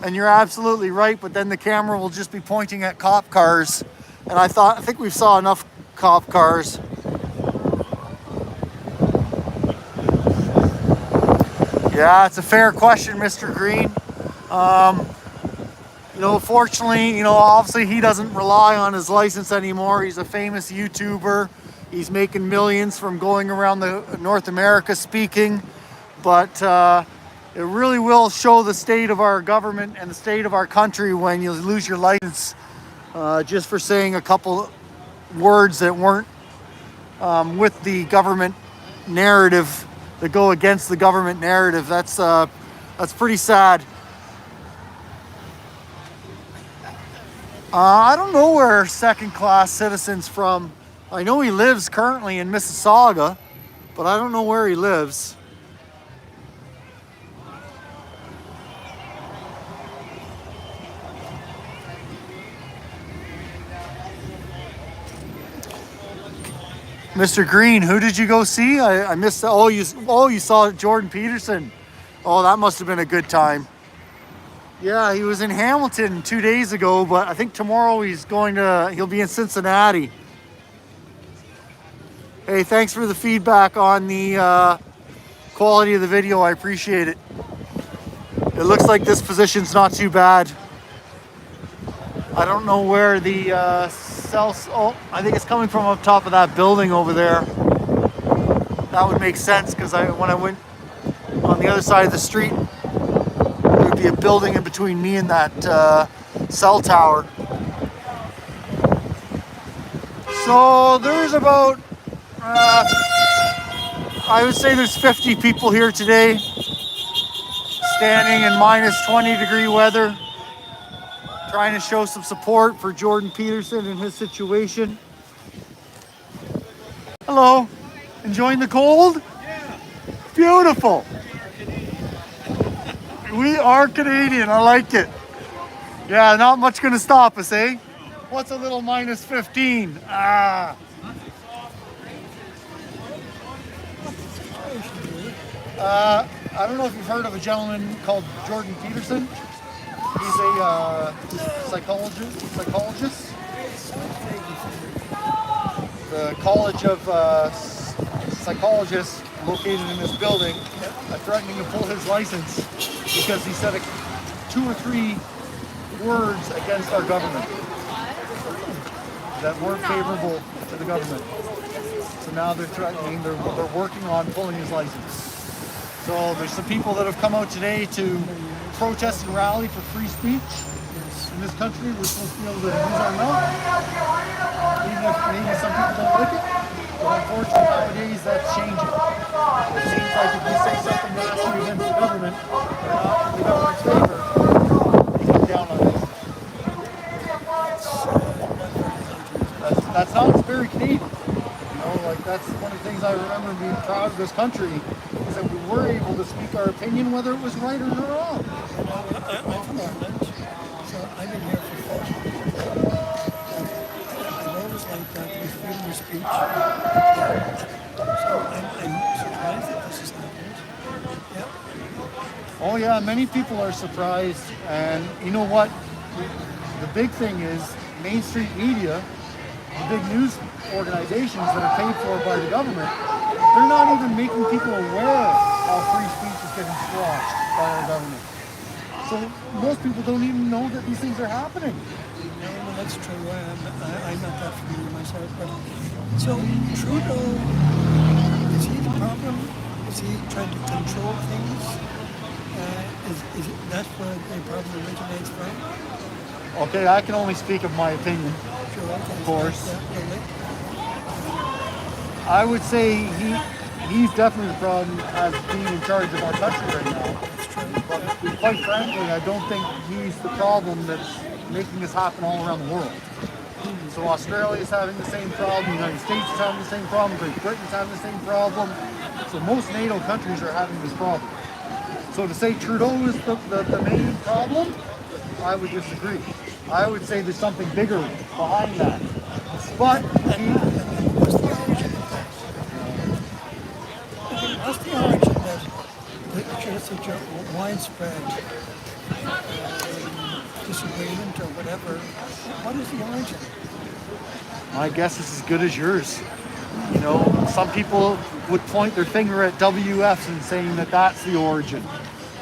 And you're absolutely right, but then the camera will just be pointing at cop cars. And I think we saw enough cop cars. Yeah, it's a fair question, Mr. Green. Fortunately, obviously he doesn't rely on his license anymore. He's a famous YouTuber. He's making millions from going around North America speaking. But it really will show the state of our government and the state of our country when you lose your license just for saying a couple words that weren't with the government narrative, that go against the government narrative. That's pretty sad. I don't know where Second Class Citizen's from. I know he lives currently in Mississauga, but I don't know where he lives. Mr. Green, who did you go see? I missed. Oh, you saw Jordan Peterson. Oh, that must have been a good time. Yeah, he was in Hamilton 2 days ago, but I think tomorrow he'll be in Cincinnati. Hey, thanks for the feedback on the quality of the video. I appreciate it. It looks like this position's not too bad. I don't know where the cells. Oh, I think it's coming from up top of that building over there. That would make sense because when I went on the other side of the street, there would be a building in between me and that cell tower. So there's about, I would say there's 50 people here today, standing in minus 20-degree weather, trying to show some support for Jordan Peterson and his situation. Hello, enjoying the cold? Yeah. Beautiful. We are Canadian, I like it. Yeah, not much gonna stop us, eh? What's a little minus 15? Ah. I don't know if you've heard of a gentleman called Jordan Peterson. He's a psychologist. The College of Psychologists located in this building are threatening to pull his license because he said 2 or 3 words against our government that weren't favorable to the government. So now they're threatening, they're working on pulling his license. So there's some people that have come out today to protest and rally for free speech. In this country, we're supposed to be able to use our mouth, even if maybe some people don't like it. But unfortunately, nowadays, that's changing. It seems like if you say something nasty against the government, or not in the government's favor, they come down on this. That's not very Canadian. You know, like that's one of the things I remember being proud of this country is that we were able to speak our opinion whether it was right or wrong. I'm from Ireland, so I've been here for 40 years. I've always liked that with freedom of speech. So I'm surprised that this has happened. Yeah. Oh yeah, many people are surprised, and you know what? The big thing is Main Street media, the big news organizations that are paid for by the government, they're not even making people aware how free speech is getting squashed by our government. So most people don't even know that these things are happening. No, well, that's true. I'm not that familiar myself. But so Trudeau, is he the problem? Is he trying to control things? Is that where the problem originates from? Okay, I can only speak of my opinion. Sure, okay. Of course. Yeah, I would say he's definitely the problem as being in charge of our country right now. that's true. But quite frankly, I don't think he's the problem that's making this happen all around the world. So Australia is having the same problem, the United States is having the same problem, Great Britain's having the same problem. So most NATO countries are having this problem. So to say Trudeau is the main problem, I would disagree. I would say there's something bigger behind that. But What's the origin that there's such a widespread disagreement or whatever? What is the origin? my guess is as good as yours. You know, some people would point their finger at WFs and saying that that's the origin.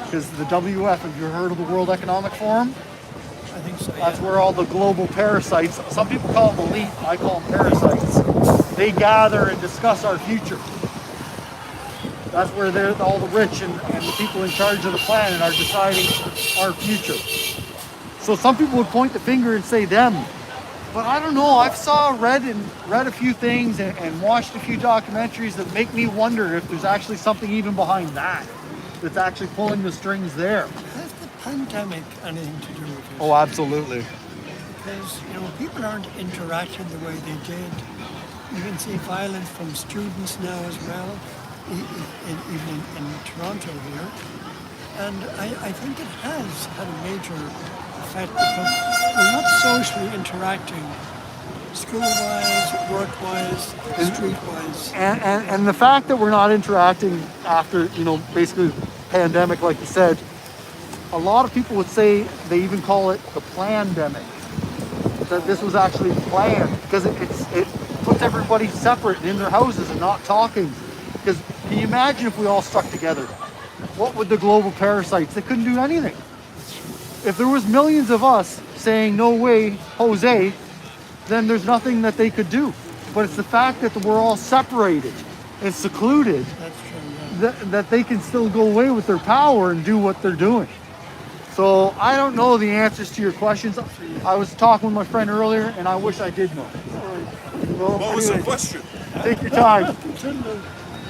Because the WF, have you heard of the World Economic Forum? I think so. That's where all the global parasites, some people call them elite, I call them parasites. They gather and discuss our future. That's where all the rich and the people in charge of the planet are deciding our future. So some people would point the finger and say them. But I don't know, I've read a few things and watched a few documentaries that make me wonder if there's actually something even behind that that's actually pulling the strings there. Has the pandemic anything to do with it? Oh, absolutely. Because, people aren't interacting the way they did. You can see violence from students now as well, even in Toronto here. And I think it has had a major effect because we're not socially interacting school-wise, work-wise, street-wise. And the fact that we're not interacting after, basically the pandemic, like you said, a lot of people would say, they even call it the plandemic, that this was actually planned because it puts wants everybody separate in their houses and not talking. Because can you imagine if we all stuck together? What would the global parasites? They couldn't do anything. If there was millions of us saying no way, Jose, then there's nothing that they could do. But it's the fact that we're all separated and secluded That's true. Yeah. that they can still go away with their power and do what they're doing. So I don't know the answers to your questions. I was talking with my friend earlier, and I wish I did know. Well, What was the anyway, question? take your time.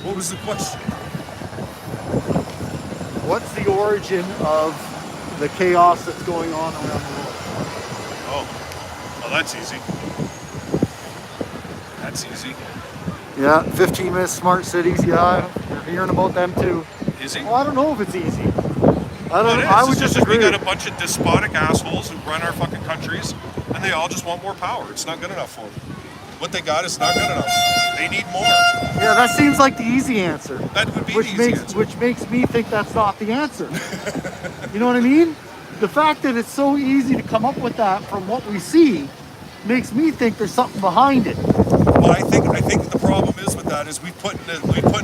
What was the question? What's the origin of the chaos that's going on around the world? Oh, well, that's easy. That's easy. Yeah, 15 minute smart cities. Yeah, you're hearing about them too. Easy. Well, I don't know if it's easy. I Well, don't. it is. I would It's just disagree. we got a bunch of despotic assholes who run our fucking countries, and they all just want more power. It's not good enough for them. What they got is not good enough. They need more. Yeah, that seems like the easy answer. That would be Which the easy makes answer. which makes me think that's not the answer. You know what I mean? The fact that it's so easy to come up with that from what we see makes me think there's something behind it. Well, I think the problem is with that is we put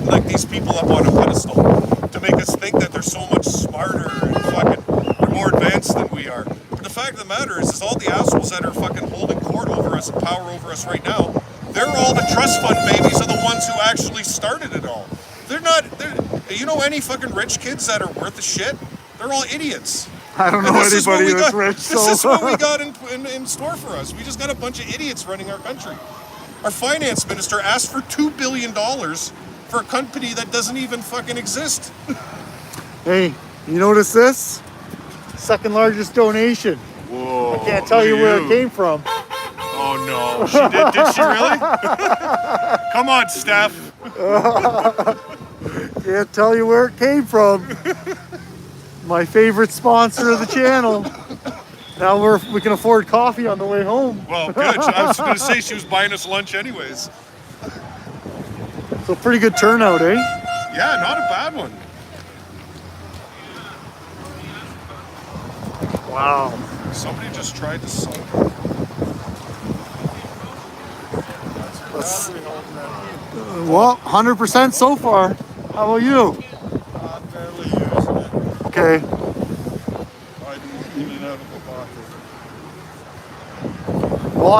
like these people up on a pedestal to make us think that they're so much smarter and fucking they're more advanced than we are. But the fact of the matter is all the assholes that are fucking holding court over us and power over us right now, they're all the trust fund babies are the ones who actually started it all. They're not. You know any fucking rich kids that are worth a shit? They're all idiots. I don't know And this is what anybody we that's got- rich. This So is what we got in store for us. We just got a bunch of idiots running our country. Our finance minister asked for $2 billion for a company that doesn't even fucking exist. hey, you notice this? Second largest donation. Whoa! I can't tell you where it came from. Oh no, she did. Did she really? Come on, Steph. Can't tell you where it came from. My favorite sponsor of the channel. Now we can afford coffee on the way home. Well, good. I was going to say she was buying us lunch anyways. So pretty good turnout, eh? Yeah, not a bad one. Wow. Somebody just tried to sell. Well, 100% so far. How about you? I'm barely using it. Okay. I didn't even out of the pocket. Well,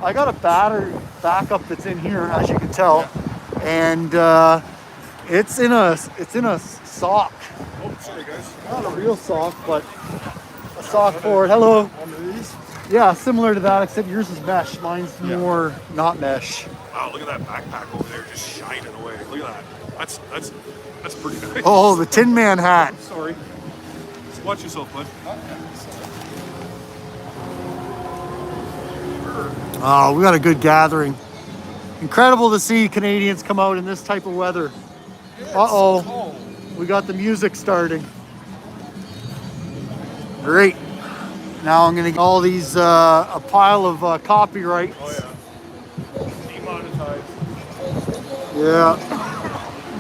I got a battery backup that's in here, as you can tell, and it's in a sock. Oh, sorry guys. Not a real sock, but a sock for it. Hello. One of these? Yeah, similar to that, except yours is mesh. Mine's more not mesh. Wow, look at that backpack over there just shining away. Look at that. That's pretty nice. Oh, the Tin Man hat. Sorry. Watch yourself, bud. Oh, we got a good gathering. Incredible to see Canadians come out in this type of weather. Uh-oh. We got the music starting. Great. Now I'm gonna get all these, a pile of copyrights. Oh yeah. Demonetized. Yeah.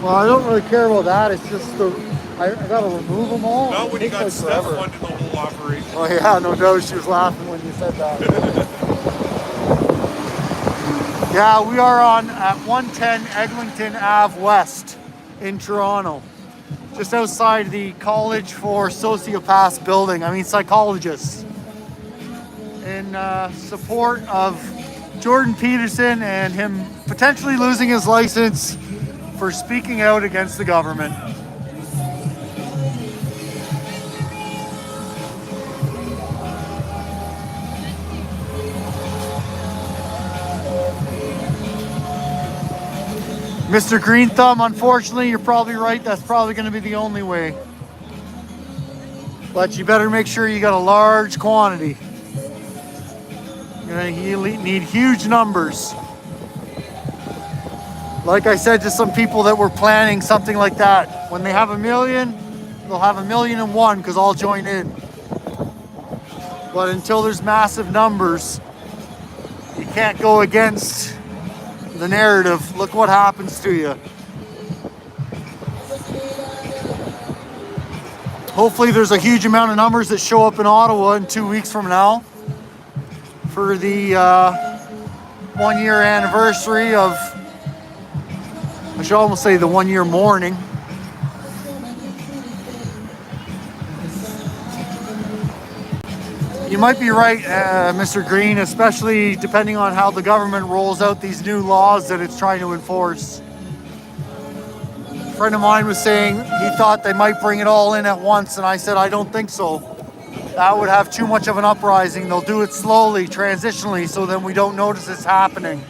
Well, I don't really care about that. It's just I gotta remove them all. Not It when you takes got like Steph forever. funding the whole operation. Oh yeah, no doubt she was laughing when you said that. Yeah, we are at 110 Eglinton Ave West in Toronto. Just outside the College for Sociopaths building. I mean, psychologists. In support of Jordan Peterson and him potentially losing his license for speaking out against the government. Mr. Green Thumb, unfortunately, you're probably right. That's probably going to be the only way. But you better make sure you got a large quantity. You're going to need huge numbers. Like I said to some people that were planning something like that, when they have 1 million, they'll have 1,000,001 because I'll join in. But until there's massive numbers, you can't go against the narrative. Look what happens to you. Hopefully there's a huge amount of numbers that show up in Ottawa in 2 weeks from now for the 1-year anniversary of, I should almost say the 1-year mourning. You might be right, Mr. Green, especially depending on how the government rolls out these new laws that it's trying to enforce. A friend of mine was saying he thought they might bring it all in at once, and I said, I don't think so. That would have too much of an uprising. They'll do it slowly, transitionally, so then we don't notice it's happening.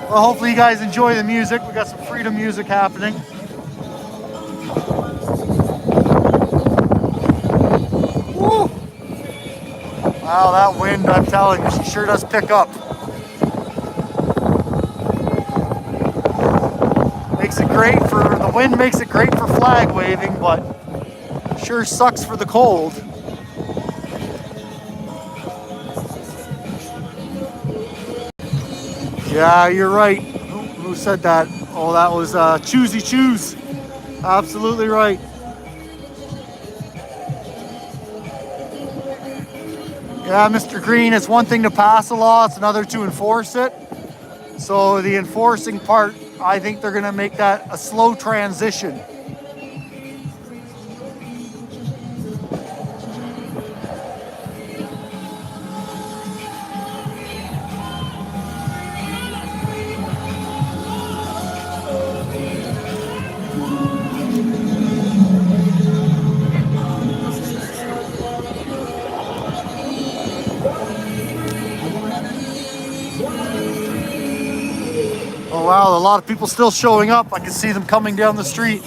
Well, hopefully you guys enjoy the music. We got some freedom music happening. Woo! Wow, that wind, I'm telling you, she sure does pick up. Makes it great for, the wind makes it great for flag waving, but sure sucks for the cold. Yeah, you're right. Who said that? Oh, that was Choosy Choose. Absolutely right. Yeah, Mr. Green, it's one thing to pass a law, it's another to enforce it. So the enforcing part, I think they're going to make that a slow transition. Oh wow, a lot of people still showing up. I can see them coming down the street.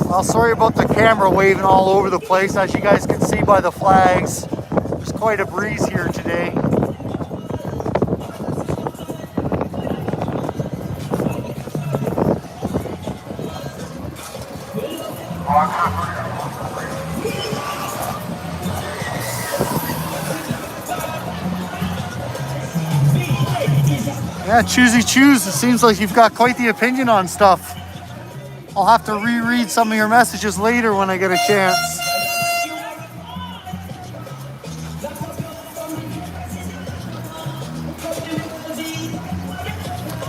Well, sorry about the camera waving all over the place. As you guys can see by the flags, there's quite a breeze here today. Yeah, Choosy Choose, it seems like you've got quite the opinion on stuff. I'll have to reread some of your messages later when I get a chance.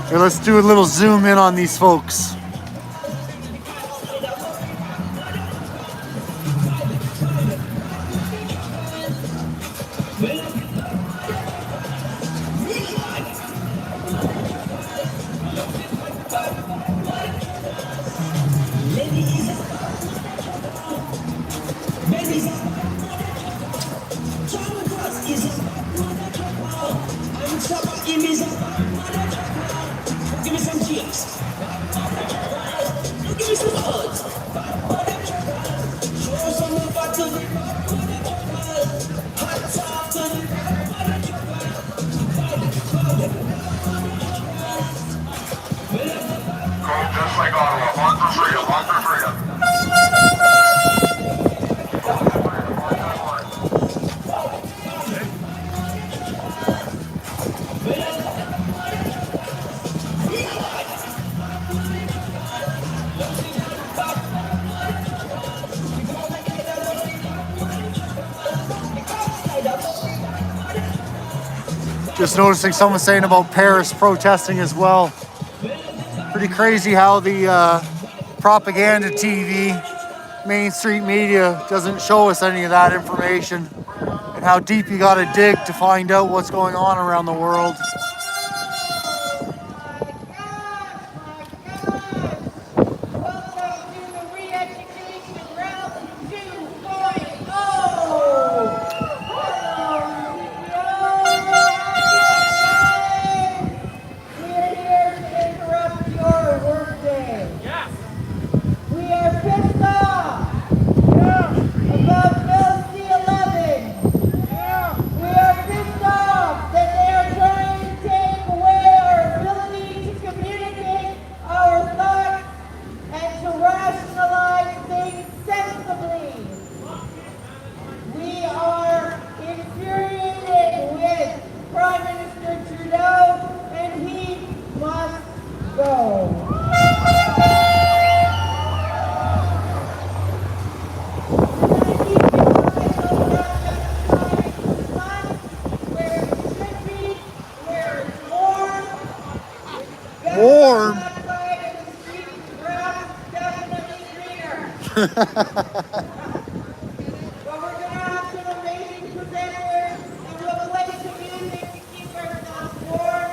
Here, let's do a little zoom in on these folks. Just like Ottawa, one for freedom, one for freedom. Just noticing someone saying about Paris protesting as well. Pretty crazy how the propaganda TV, mainstream media doesn't show us any of that information, and how deep you gotta dig to find out what's going on around the world. We But we're going to have some amazing presenters, and we'll play some music to keep ourselves warm.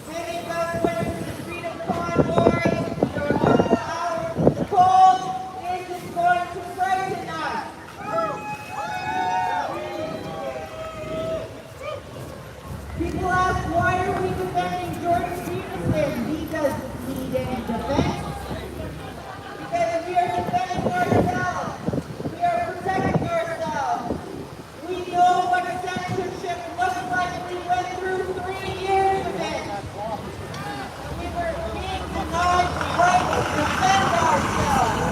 Many of us went through the Freedom Convoy. There were a couple hours. The cold isn't going to frighten us. People ask, why are we defending Jordan Peterson? He doesn't need any defense. Because we are defending ourselves. We are protecting ourselves. We know what censorship looks like. We went through 3 years of it. We were being denied the right to defend ourselves.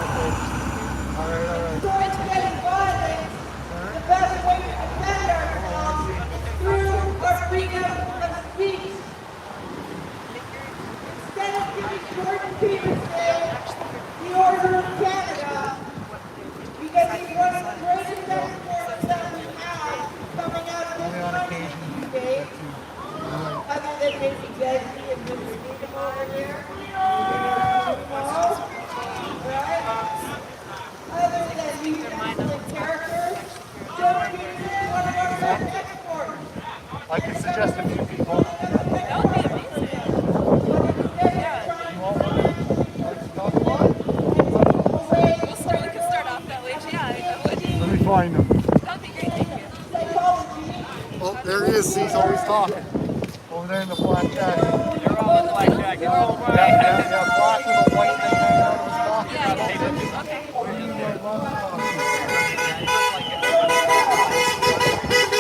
Towards getting violent, the best way to defend ourselves is through our freedom of speech. Instead of giving Jordan Peterson the Order of Canada, because he's one of the greatest exports that we have coming out of this country these days, other than maybe Disney and Mr. Freedom over here. Right? Other than these excellent characters, Jordan Peterson is one of our best exports. I can suggest a few people. That would be amazing. We could start off that way. Yeah, that would. Let me find them. That'd be great. Thank you. Oh, there he is. He's always talking. Over there in the black jacket. You're all in the black jacket. Yeah, black with a white thing hanging out of his pocket. Okay.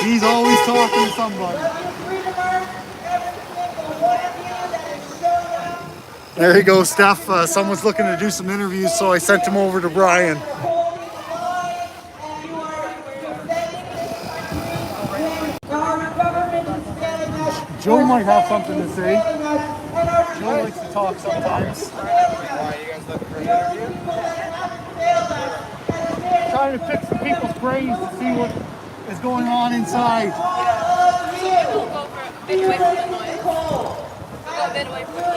He's always talking to somebody. There you go, Steph. Someone's looking to do some interviews, so I sent him over to Brian. Joe might have something to say. Joe likes to talk sometimes. Trying to pick some people's brains to see what is going on inside. We'll go for a bit away from the noise. We'll go a bit away from the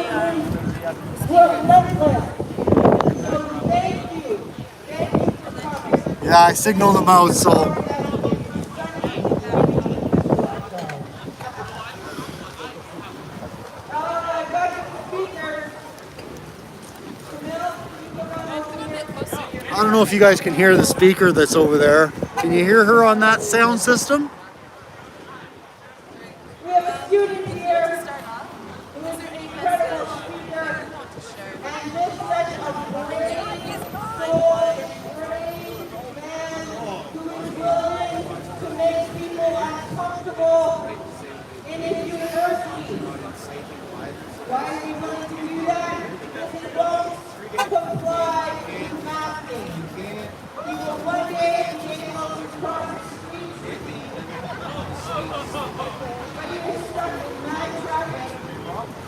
Yeah, I signaled them out, so. I don't know if you guys can hear the speaker that's over there. Can you hear her on that sound system? We have a student here who is an incredible speaker, and this such a brave soul, brave man who is willing to make people uncomfortable in his university. Why are you willing to do that? Because he won't comply with masking. He will one day be able to cross the street, but he was stuck in mad traffic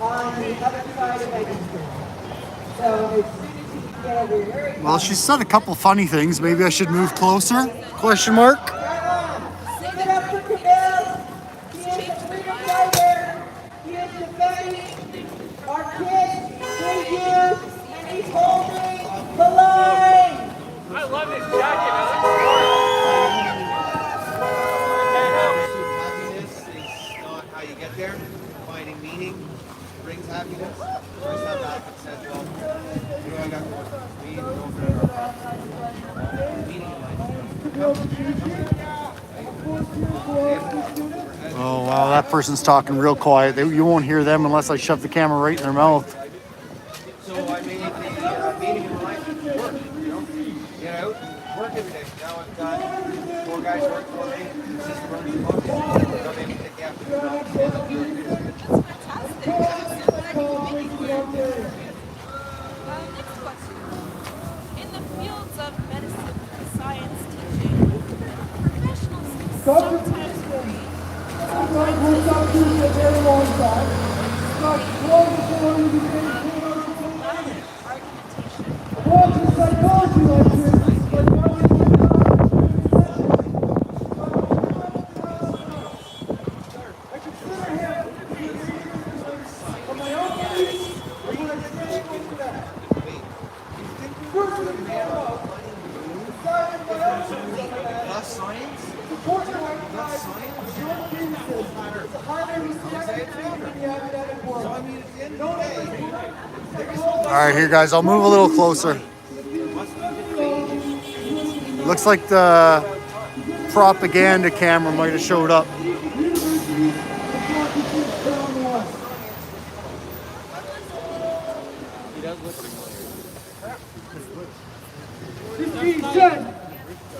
on the other side of it. So as soon as he can get over here, Well, she said a couple funny things. Maybe I should move closer? Question mark? give it up for Camille. He is a freedom fighter. He is defending our kids, his youth, and he's holding the line. I love this jacket. Happiness is not how you get there. Finding meaning brings happiness. First time back and said, well, you know, I got me and meaning in life. Oh, wow, that person's talking real quiet. You won't hear them unless I shove the camera right in their mouth. So I made the meaning in life work, you know? Get out, work every day. Now I've got 4 guys work for me, sister runs the book, so they take the afternoon off. Next question. In the fields of medicine, science, teaching, professionals sometimes agree. First and foremost, science. Support the work of Jordan Peterson. It's a highly respected figure in the academic world. So I mean, at the end of the day, there is no All right, here, guys, I'll move a little closer. must be the Looks like the propaganda camera might have showed up. This being said,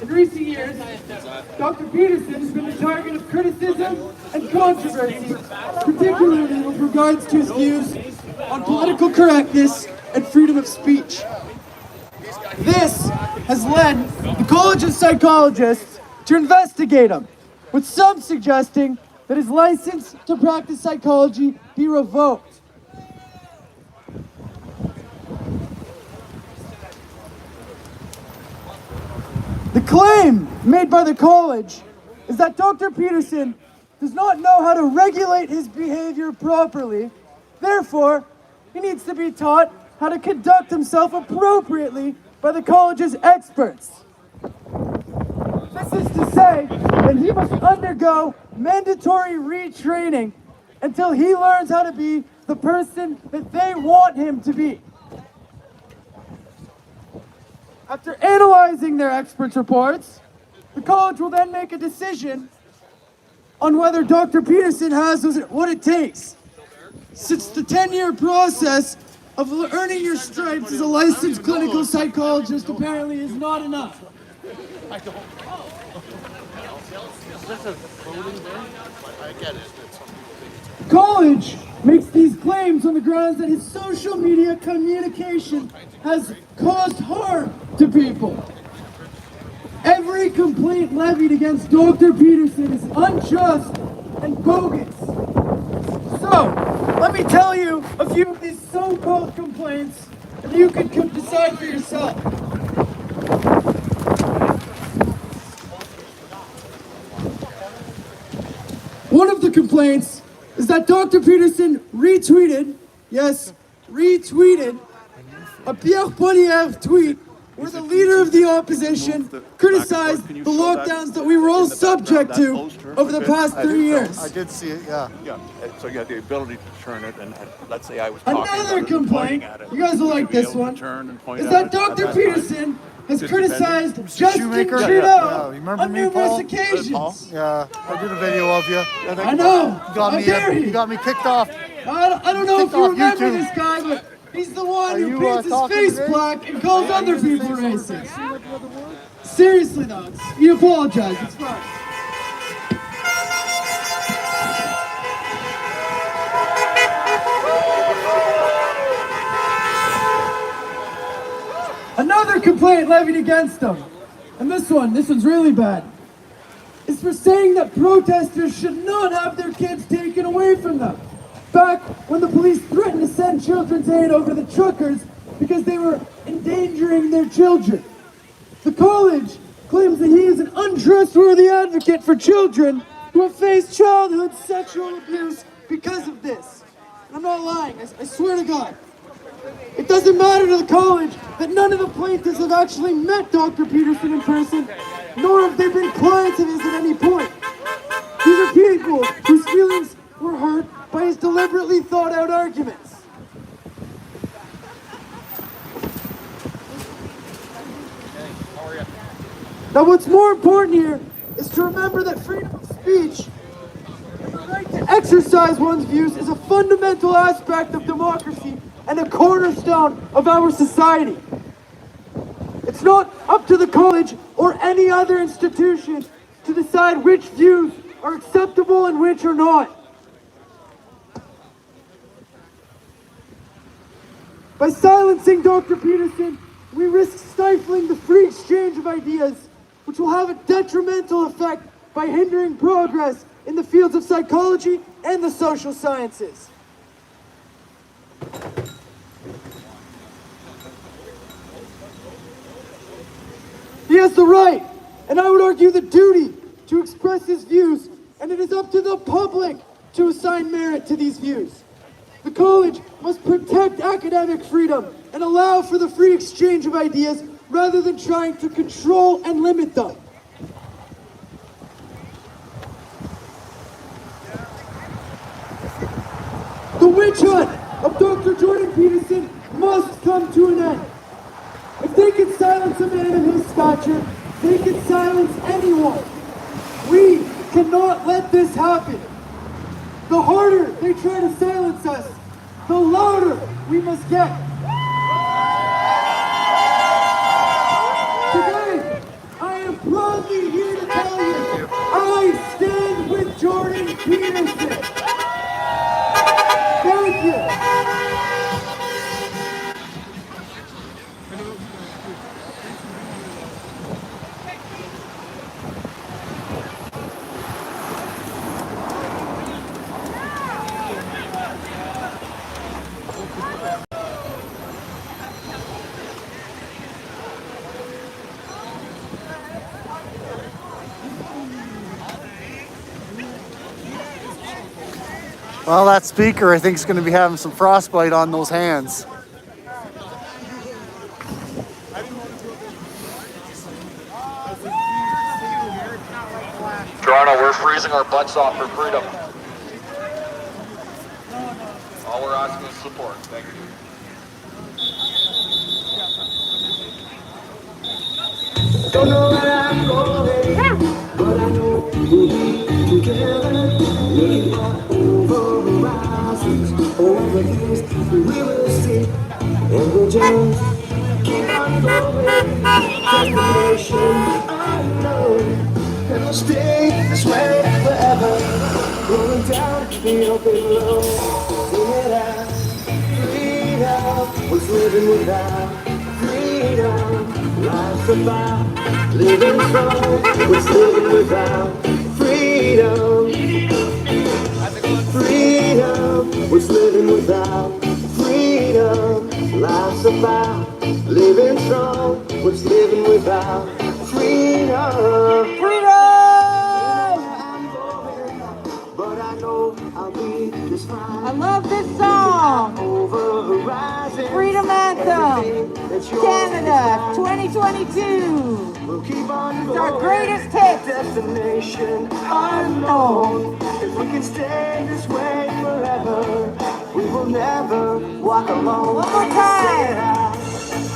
in recent years, Dr. Peterson has been the target of criticism and controversy, particularly with regards to his views on political correctness and freedom of speech. This has led the College of Psychologists to investigate him, with some suggesting that his license to practice psychology be revoked. The claim made by the college is that Dr. Peterson does not know how to regulate his behavior properly. Therefore, he needs to be taught how to conduct himself appropriately by the college's experts. This is to say that he must undergo mandatory retraining until he learns how to be the person that they want him to be. After analyzing their experts' reports, the college will then make a decision on whether Dr. Peterson has what it takes. Since the 10-year process of earning your stripes as a licensed clinical psychologist apparently is not enough. College makes these claims on the grounds that his social media communication has caused harm to people. Every complaint levied against Dr. Peterson is unjust and bogus. So, let me tell you a few of these so-called complaints, and you can decide for yourself. One of the complaints is that Dr. Peterson retweeted, yes, retweeted, a Pierre Poilievre tweet where the leader of the opposition criticized the lockdowns that we were all subject to over the past 3 years. I did see it, yeah. Yeah, so you have the ability to turn it, and let's say I was talking about Another it and complaint, pointing at it. you guys will You'd like be this able to one, turn and point is at that it. Dr. That's fine. Peterson has Just criticized depending. Justin Shoemaker? Trudeau Yeah, you remember on me, numerous Paul? occasions. Yeah, I did a video of you. I know. You got me kicked off. I don't know if Kicked you off remember YouTube. this guy, but he's the one Are who you, paints his talking face today? black and calls other people racist. Seriously though, you apologize, it's fine. Another complaint levied against him, and this one's really bad, is for saying that protesters should not have their kids taken away from them. Back when the police threatened to send children's aid over the truckers because they were endangering their children. The college claims that he is an untrustworthy advocate for children who have faced childhood sexual abuse because of this. And I'm not lying, I swear to God. It doesn't matter to the college that none of the plaintiffs have actually met Dr. Peterson in person, nor have they been clients of his at any point. These are people whose feelings were hurt by his deliberately thought out arguments. Now what's more important here is to remember that freedom of speech and the right to exercise one's views is a fundamental aspect of democracy and a cornerstone of our society. It's not up to the college or any other institution to decide which views are acceptable and which are not. By silencing Dr. Peterson, we risk stifling the free exchange of ideas, which will have a detrimental effect by hindering progress in the fields of psychology and the social sciences. He has the right, and I would argue the duty, to express his views, and it is up to the public to assign merit to these views. The college must protect academic freedom and allow for the free exchange of ideas rather than trying to control and limit them. witch hunt of Dr. Jordan Peterson must come to an end. If they can silence a man of his stature, they can silence anyone. We cannot let this happen. The harder they try to silence us, the louder we must get. Today, I am proudly here to tell you, I stand with Jordan Peterson. Thank you. Well, that speaker I think is going to be having some frostbite on those hands. Toronto, we're freezing our butts off for freedom. All we're asking is support. Thank you. Don't know where I'm going, but I know we'll be together. Looking out over horizons, over things we will see, and we'll just keep on going. Destination unknown, and we'll stay this way forever. Rolling down the open road, sing it out. Freedom was living without freedom. Life's about living strong. What's living without freedom? Freedom. What's living without freedom? Life's about living strong. What's living without freedom? Freedom. But I know I'll be just fine. I love this song. Over horizon. Freedom Anthem. Canada 2022. We'll keep on It's our greatest hit. Destination unknown. If we can stay this way forever, we will never walk alone. One more time.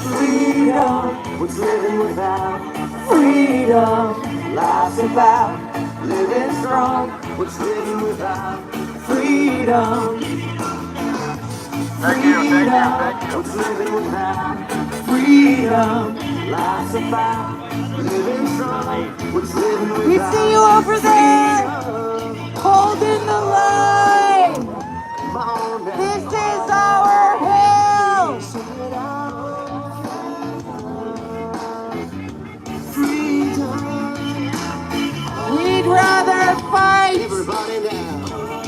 Freedom. What's living without freedom? Life's about living strong. What's living without freedom? Thank you, thank you. What's living without freedom? Life's about living strong. What's living without We see you over there, holding the line. This is our hill. We'd rather fight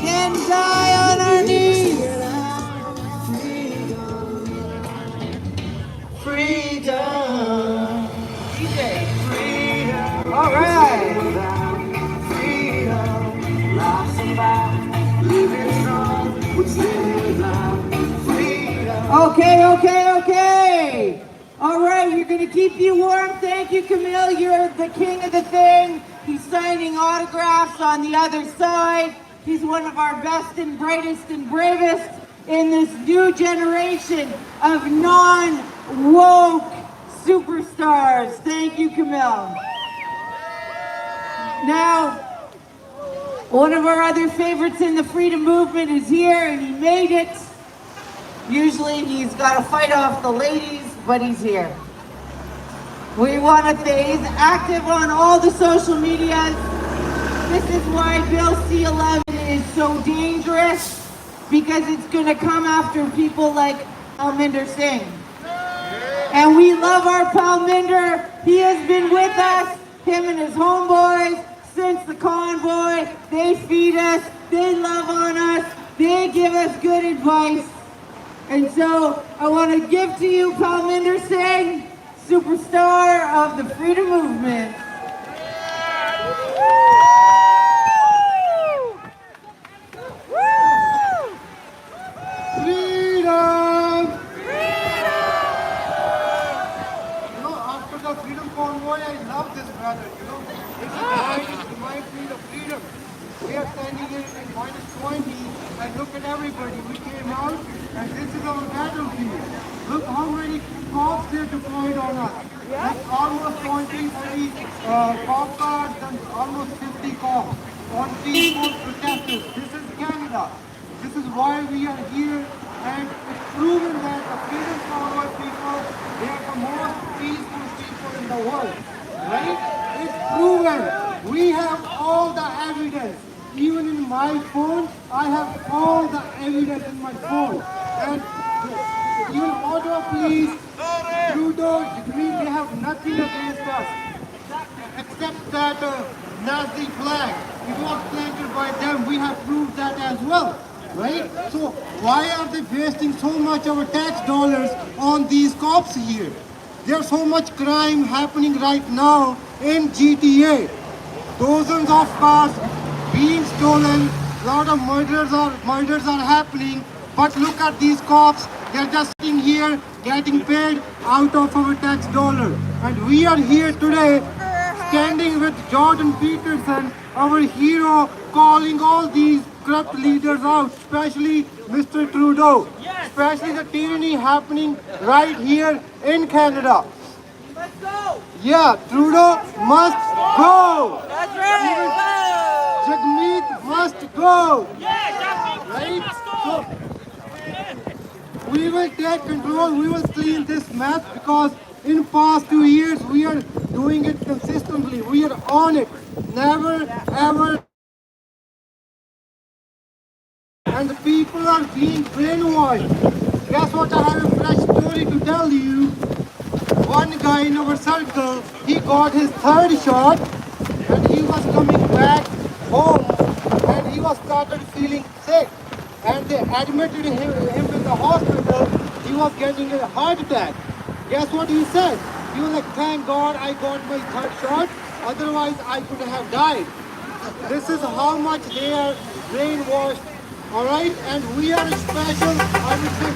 than die on our knees. Freedom. DJ. Freedom. All right. Freedom. Life's about living strong. What's living without freedom? Okay. All right, we're going to keep you warm. Thank you, Camille. You're the king of the thing. He's signing autographs on the other side. He's one of our best and brightest and bravest in this new generation of non-woke superstars. Thank you, Camille. Now, one of our other favorites in the freedom movement is here, and he made it. Usually he's got to fight off the ladies, but he's here. We want to say he's active on all the social medias. This is why Bill C-11 is so dangerous, because it's going to come after people like Palminder Singh. And we love our Palminder. He has been with us, him and his homeboys, since the convoy. They feed us, they love on us, they give us good advice. And so I want to give to you Palminder Singh, superstar of the freedom movement. Freedom! You know, after the freedom convoy, I love this brother, you know. It's a guy, it reminds me of freedom. We are standing here in -20. And look at everybody. We came out, and this is our battlefield. Look how many cops they're deployed on us. That's almost 20, 30 cop cars and almost 50 cops on peaceful protesters. This is Canada. This is why we are here, and it's proven that the freedom for our people, they are the most peaceful people in the world. Right? It's proven. We have all the evidence. Even in my phone, I have all the evidence in my phone. And even Ottawa police, Trudeau, they have nothing against us except that Nazi flag. It was planted by them. We have proved that as well. Right? So why are they wasting so much of our tax dollars on these cops here? There's so much crime happening right now in GTA. Dozens of cars being stolen, lot of murders are happening. But look at these cops, they're just sitting here getting paid out of our tax dollar. And we are here today standing with Jordan Peterson, our hero, calling all these corrupt leaders out, especially Mr. Trudeau, especially the tyranny happening right here in Canada. Let's go! Yeah, Trudeau must go. That's right! Jagmeet must go. Yeah, Right? So, we will take control, we will clean this mess because in past 2 years we are doing it consistently. We are on it. Never ever. And the people are being brainwashed. Guess what? I have a fresh story to tell you. One guy in our circle, he got his third shot and he was coming back home and he was started feeling sick. And they admitted him in the hospital. He was getting a heart attack. Guess what he said? He was like, thank God I got my third shot. Otherwise I could have died. This is how much they are brainwashed. Alright? And we are special. I would say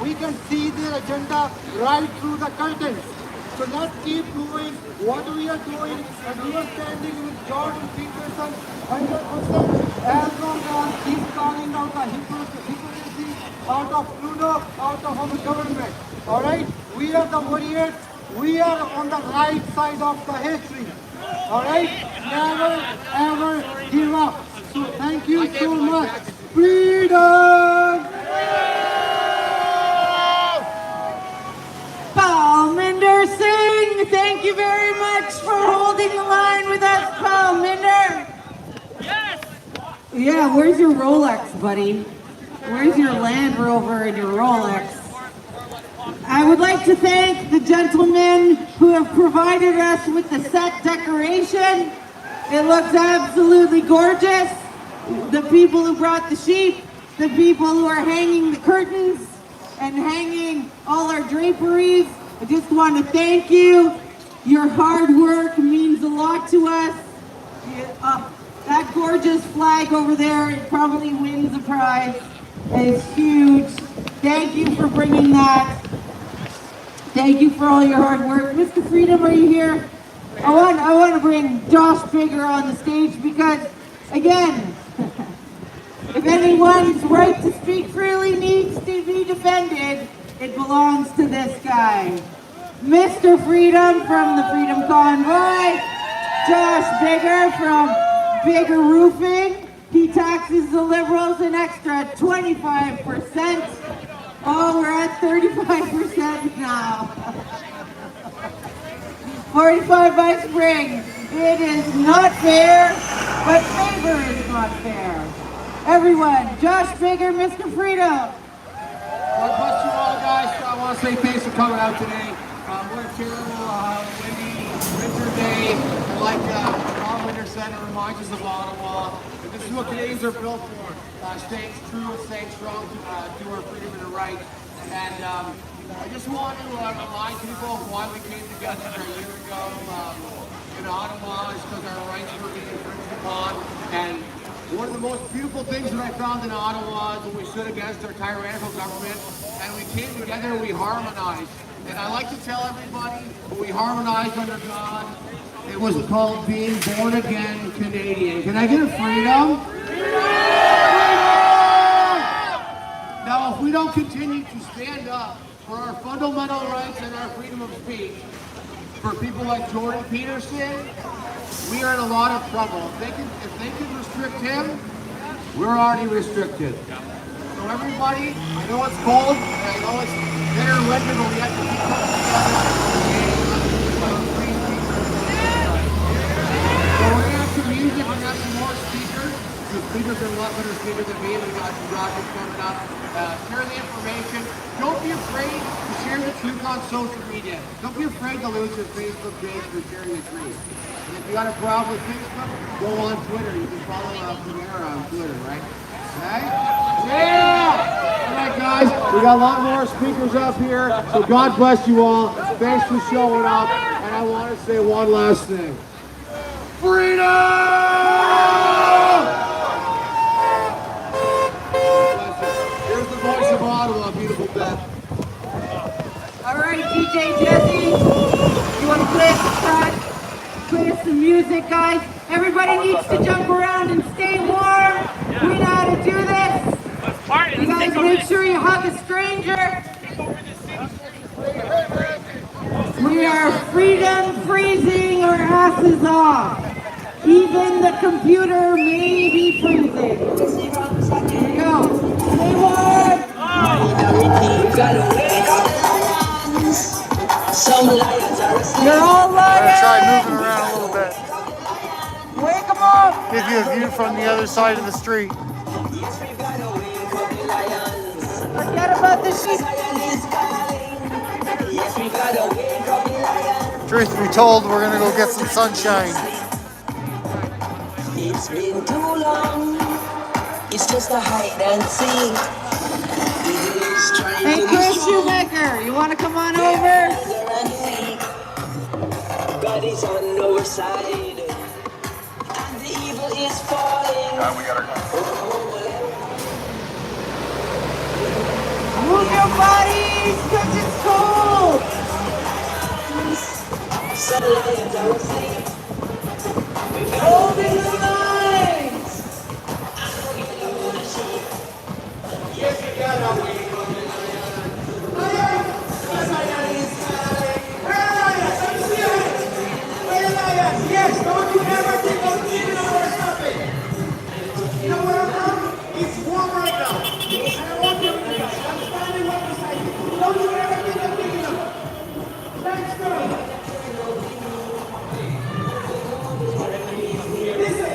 we can see their agenda right through the curtains. So let's keep doing what we are doing, and we are standing with Jordan Peterson 100%, as long as he's calling out the hypocrisy out of Trudeau, out of our government. Alright? We are the warriors. We are on the right side of the history. Alright? Never ever give up. So thank you so much. Freedom! Palminder Singh, thank you very much for holding the line with us, Palminder. Yes! Yeah, where's your Rolex, buddy? Where's your Land Rover and your Rolex? I would like to thank the gentlemen who have provided us with the set decoration. It looks absolutely gorgeous. The people who brought the sheep, the people who are hanging the curtains and hanging all our draperies. I just want to thank you. Your hard work means a lot to us. That gorgeous flag over there, it probably wins a prize. It's huge. Thank you for bringing that. Thank you for all your hard work. Mr. Freedom, are you here? I want to bring Josh Bigger on the stage because, again, if anyone's right to speak freely needs to be defended, it belongs to this guy. Mr. Freedom from the Freedom Convoy, Josh Bigger from Bigger Roofing. He taxes the Liberals an extra 25%. Oh, we're at 35% now. 45 by spring. It is not fair, but favor is not fair. Everyone, Josh Bigger, Mr. Freedom. God bless you all, guys. I want to say thanks for coming out today. We're a terrible, windy, winter day. And like Paul Winter said, it reminds us of Ottawa. This is what Canadians are built for. Staying true and staying strong to our freedom and our rights. And I just want to remind people of why we came together a year ago in Ottawa. Is because our rights were being infringed upon. And one of the most beautiful things that I found in Ottawa is when we stood against our tyrannical government and we came together and we harmonized. And I like to tell everybody, we harmonized under God. It was called being born again Canadian. Can I get a freedom? Freedom! not continue to stand up for our fundamental rights and our freedom of speech, for people like Jordan Peterson, we are in a lot of trouble. If they can restrict him, we're already restricted. So everybody, I know it's cold, and I know it's bitter winter, but we have to keep coming together. So we're gonna have some music, we're gonna have some more speakers. The speakers are a lot better speakers than me. We've got some rockets coming up. Share the information. Don't be afraid to share the truth on social media. Don't be afraid to lose your Facebook page for sharing the truth. And if you got a problem with Facebook, go on Twitter. You can follow Primera on Twitter, right? Okay? Yeah! All right, guys. We got a lot more speakers up here. So God bless you all. Thanks for showing up. And I want to say one last thing. Freedom! Here's the voice of Ottawa, beautiful Beth. All right, DJ Jesse, you want to play us a track? Play us some music, guys. Everybody needs to jump around and stay warm. We know how to do this. You guys make sure you hug a stranger. We are freedom freezing our asses off. Even the computer may be freezing. Here we go. Stay warm. You're all I'm liars. gonna try moving around a little bit. Wake them up. Give you a view from the other side of the street. Forget about the sheep. Truth be told, we're gonna go get some sunshine. It's been too long. It's just a hide and seek. Hey, Chris Shoemaker, you want to come on over? God is on our side, and the evil is falling. We got our Move your bodies, because it's cold. Some lions are asleep. Hold in the lines. Yes, we got our way. Yes, don't you ever think of leaving or something. You know where I'm from? It's warm right now. And I want you to guys. I'm standing right beside you. Don't you ever think of leaving them. Thanks, girl. Listen.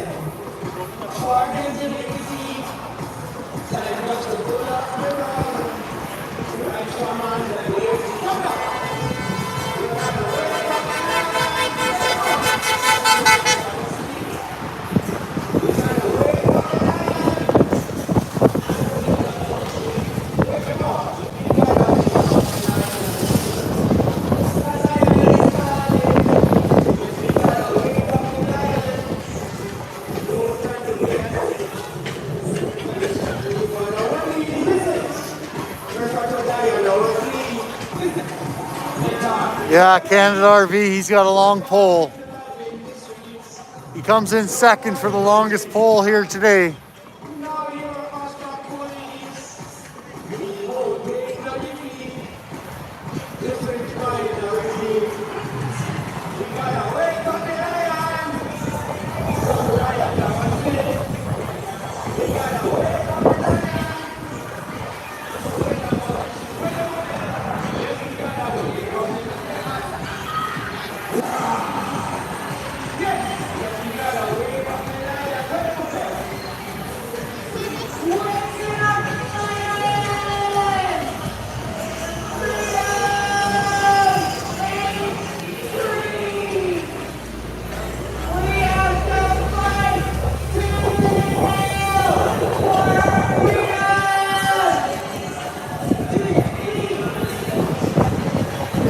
Yeah, Canada RV, he's got a long pole. He comes in second for the longest pole here today.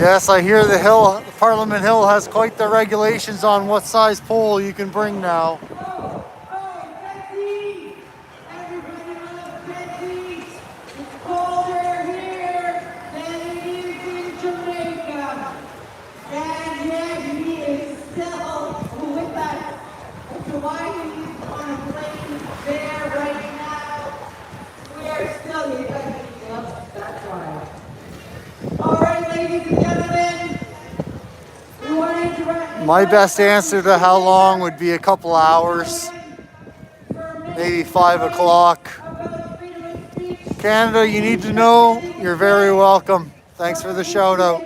Yes, I hear the hill, Parliament Hill has quite the regulations on what size pole you can bring now. My best answer to how long would be a couple hours, maybe 5 o'clock. Canada, you need to know, you're very welcome. Thanks for the shout out.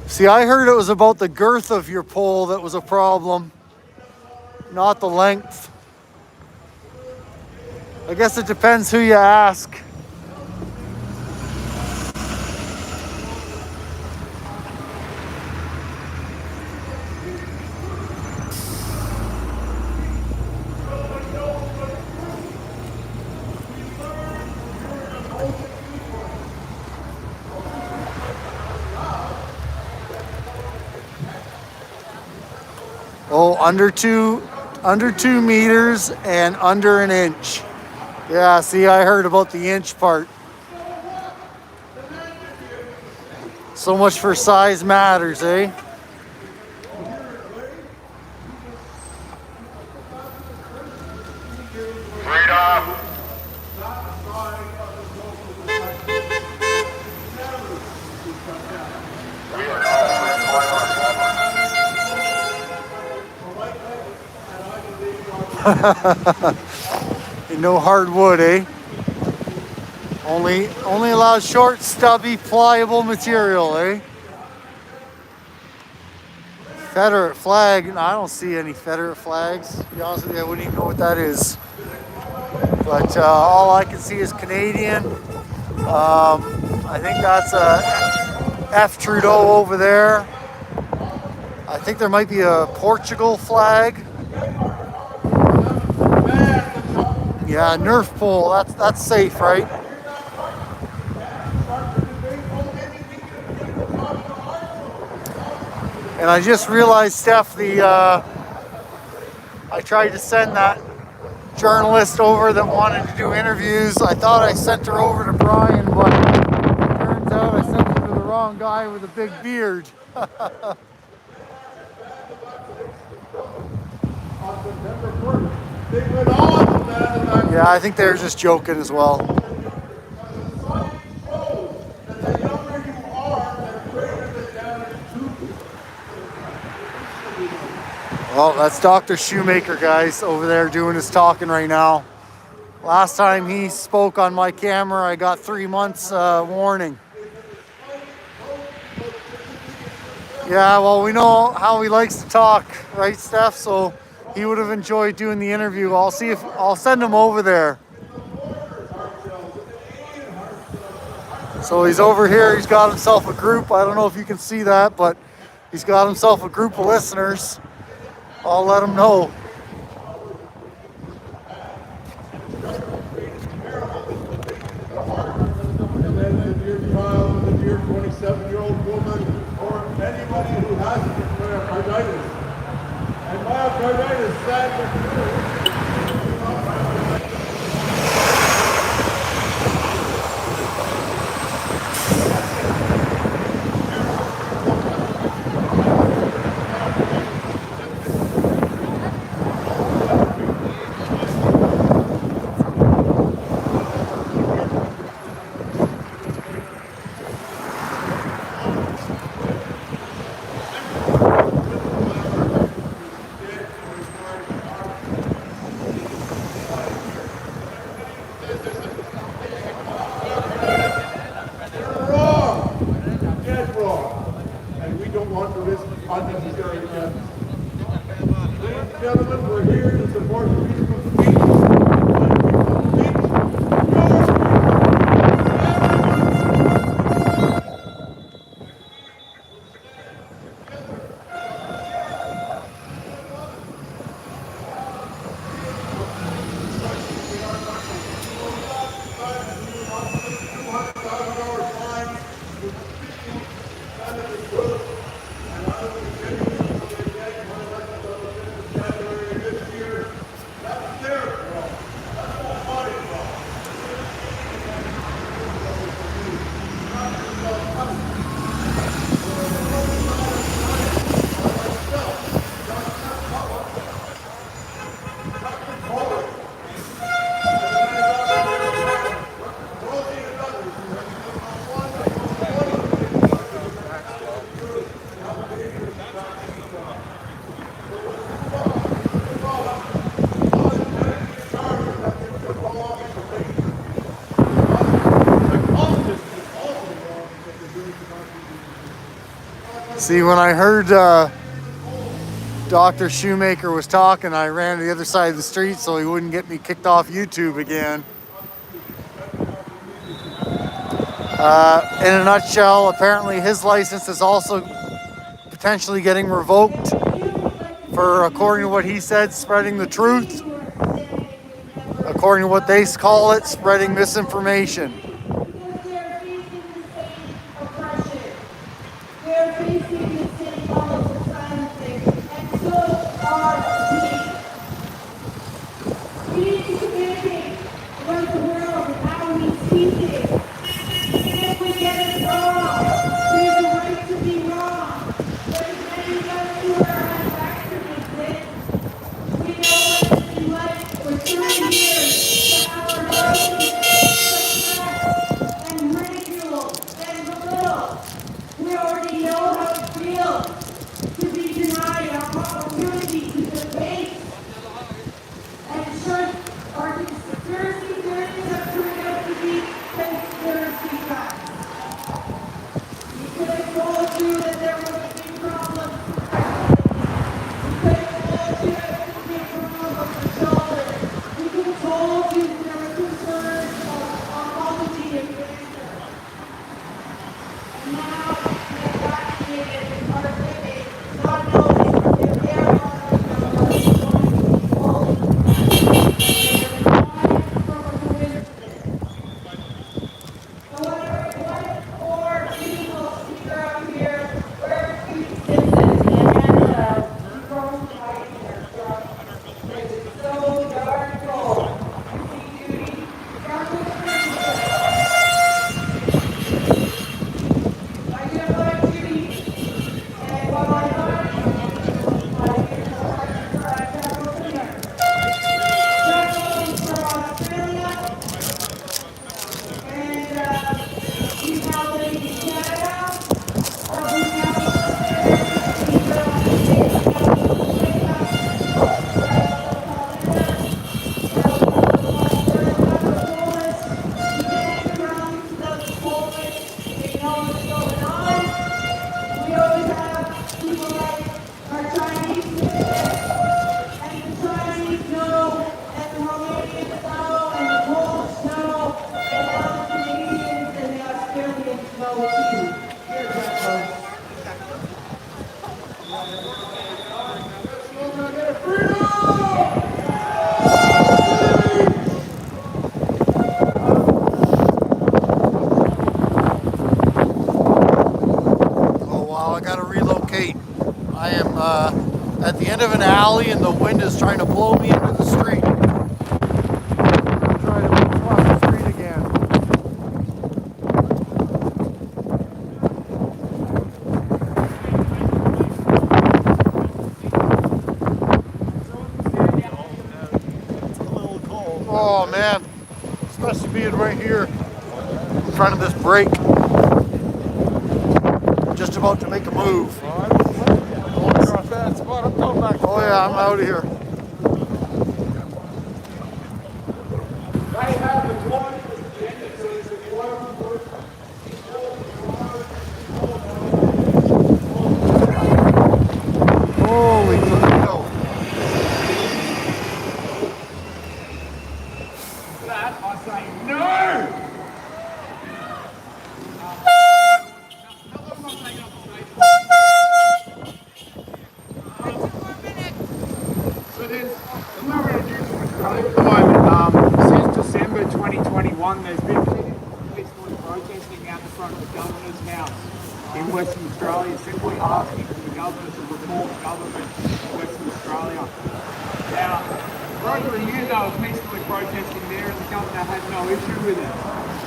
See, I heard it was about the girth of your pole that was a problem, not the length. I guess it depends who you ask. Oh, under two meters and under an inch. Yeah, see, I heard about the inch part. So much for size matters, eh? Freedom. No hardwood, eh? Only allows short, stubby, pliable material, eh? Confederate flag. No, I don't see any Confederate flags. To be honest with you, I wouldn't even know what that is. But all I can see is Canadian. I think that's a F. Trudeau over there. I think there might be a Portugal flag. Yeah, Nerf pole. That's safe, right? And I just realized, Steph, I tried to send that journalist over that wanted to do interviews. I thought I sent her over to Brian, but it turns out I sent her to the wrong guy with a big beard. Yeah, I think they're just joking as well. Well, that's Dr. Shoemaker, guys, over there doing his talking right now. Last time he spoke on my camera, I got 3 months warning. Yeah, well, we know how he likes to talk, right, Steph? So he would have enjoyed doing the interview. I'll send him over there. So he's over here. He's got himself a group. I don't know if you can see that, but he's got himself a group of listeners. I'll let him know. And then the dear child and the dear 27-year-old woman, or anybody who has myocarditis. And myocarditis, sadly, gentlemen, we're here to support freedom of speech. See, when I heard Dr. Shoemaker was talking, I ran to the other side of the street so he wouldn't get me kicked off YouTube again. In a nutshell, apparently his license is also potentially getting revoked for, according to what he said, spreading the truth. According to what they call it, spreading misinformation. They're facing the same levels of silencing, and so are we. We need to communicate around the world with how we see things. Even if we get it wrong, there's a right to be wrong. There's many of us who are unvaccinated. We know what it's been like for 30 years to have our voices suppressed and ridiculed and belittled. We already know how it feels to be denied our opportunity to debate. And should our conspiracy theories have turned out to be conspiracy facts? We could have told you that there would be problems. We could have told you that there would be problems with shelters. We could have told you that there were concerns of oncology and cancer. And now they're vaccinated, are living, not knowing if their body number is going to be full. They're relying from a coincidence. However, what poor people speaker up here where we sit and from fighting their truck. It is so darn cold. You see, Judy, from the freezer. I get my Judy, and while I buy get a partner for a travel here. Traveling from Australia, and we now live in Canada. We now speaker on the state of they know what's going on. We always have people like our Chinese business, and the Chinese know, and the Romanians know, and the Polish know, and now the Canadians and the Australians know too. Here's that, folks. Oh wow, I gotta relocate. I am at the end of an alley and the wind is trying to blow me into the street. I'm trying to cross the street again. It's a little cold. Oh man, especially being right here in front of this break. Just about to make a move. Oh yeah, I'm out of here. Holy tornado. That I say no! So there's, we're going to do at the moment, since December 2021, there's been peaceful protesting out the front of the Governor's House in Western Australia, simply asking for the Governor to reform government in Western Australia. Now, for over a year they were peacefully protesting there and the Governor had no issue with it.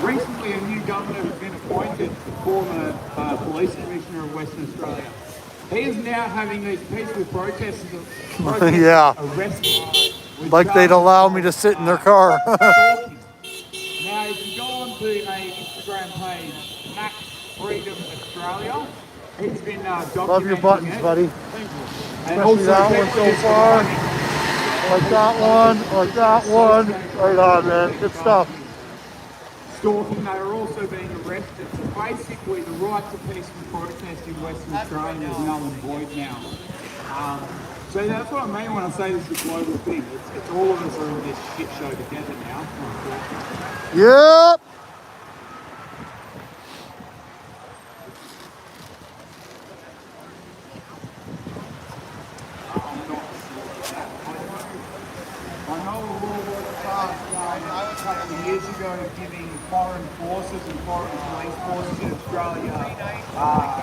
Recently a new Governor has been appointed, former Police Commissioner of Western Australia. He is now having these peaceful protesters Yeah. arrested. Like they'd allow me to sit in their car. Now, if you go onto a Instagram page, Max Freedom Australia, he's been documenting Love your buttons, it. buddy. Thank you. Especially that one so far. Like that one, like that one. Right on, man. Good stuff. stalking, they are also being arrested. So basically, the right to peaceful protest in Western Australia is null and void now. So that's what I mean when I say this is a global thing. It's all of us are in this shit show together now. Yep. I know a law was passed a couple of years ago giving foreign forces and foreign police forces in Australia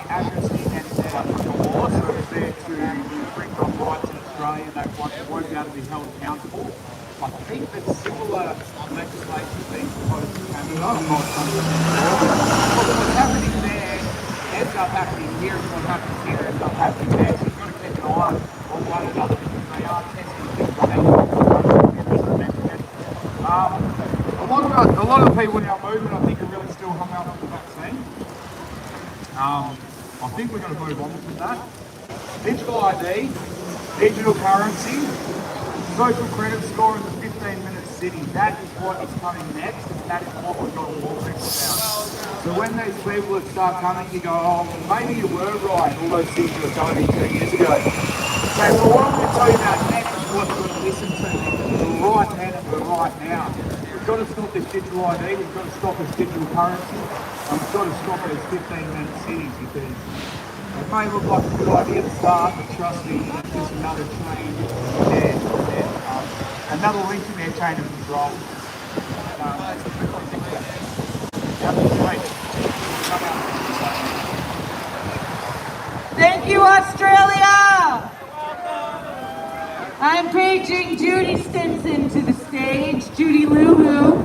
amnesty and the law, so it's there to bring up rights in Australia that won't be able to be held accountable. I think that similar legislation is being proposed in Canada. I'm not 100% sure. But what's happening there ends up happening here, and what happens here ends up happening there. So you've got to keep an eye on one another because they are testing things right now. A lot of the people in our movement, I think, are really still hung up on the vaccine. I think we're going to move on from that. Digital ID, digital currency, social credit score in the 15-minute city. That is what is coming next, and that is what we've got to warn people about. So when these people that start coming, you go, oh, maybe you were right, all those things you were telling me 2 years ago. Okay, well, what I'm going to tell you about next is what you've got to listen to. The right then and the right now. We've got to stop this digital ID, we've got to stop this digital currency, and we've got to stop these 15-minute cities because it may look like a good idea to start, but trust me, it's just another chain and another link in their chain of control. Thank you, Australia! I'm paging Judy Stinson to the stage. Judy Loo-Hoo.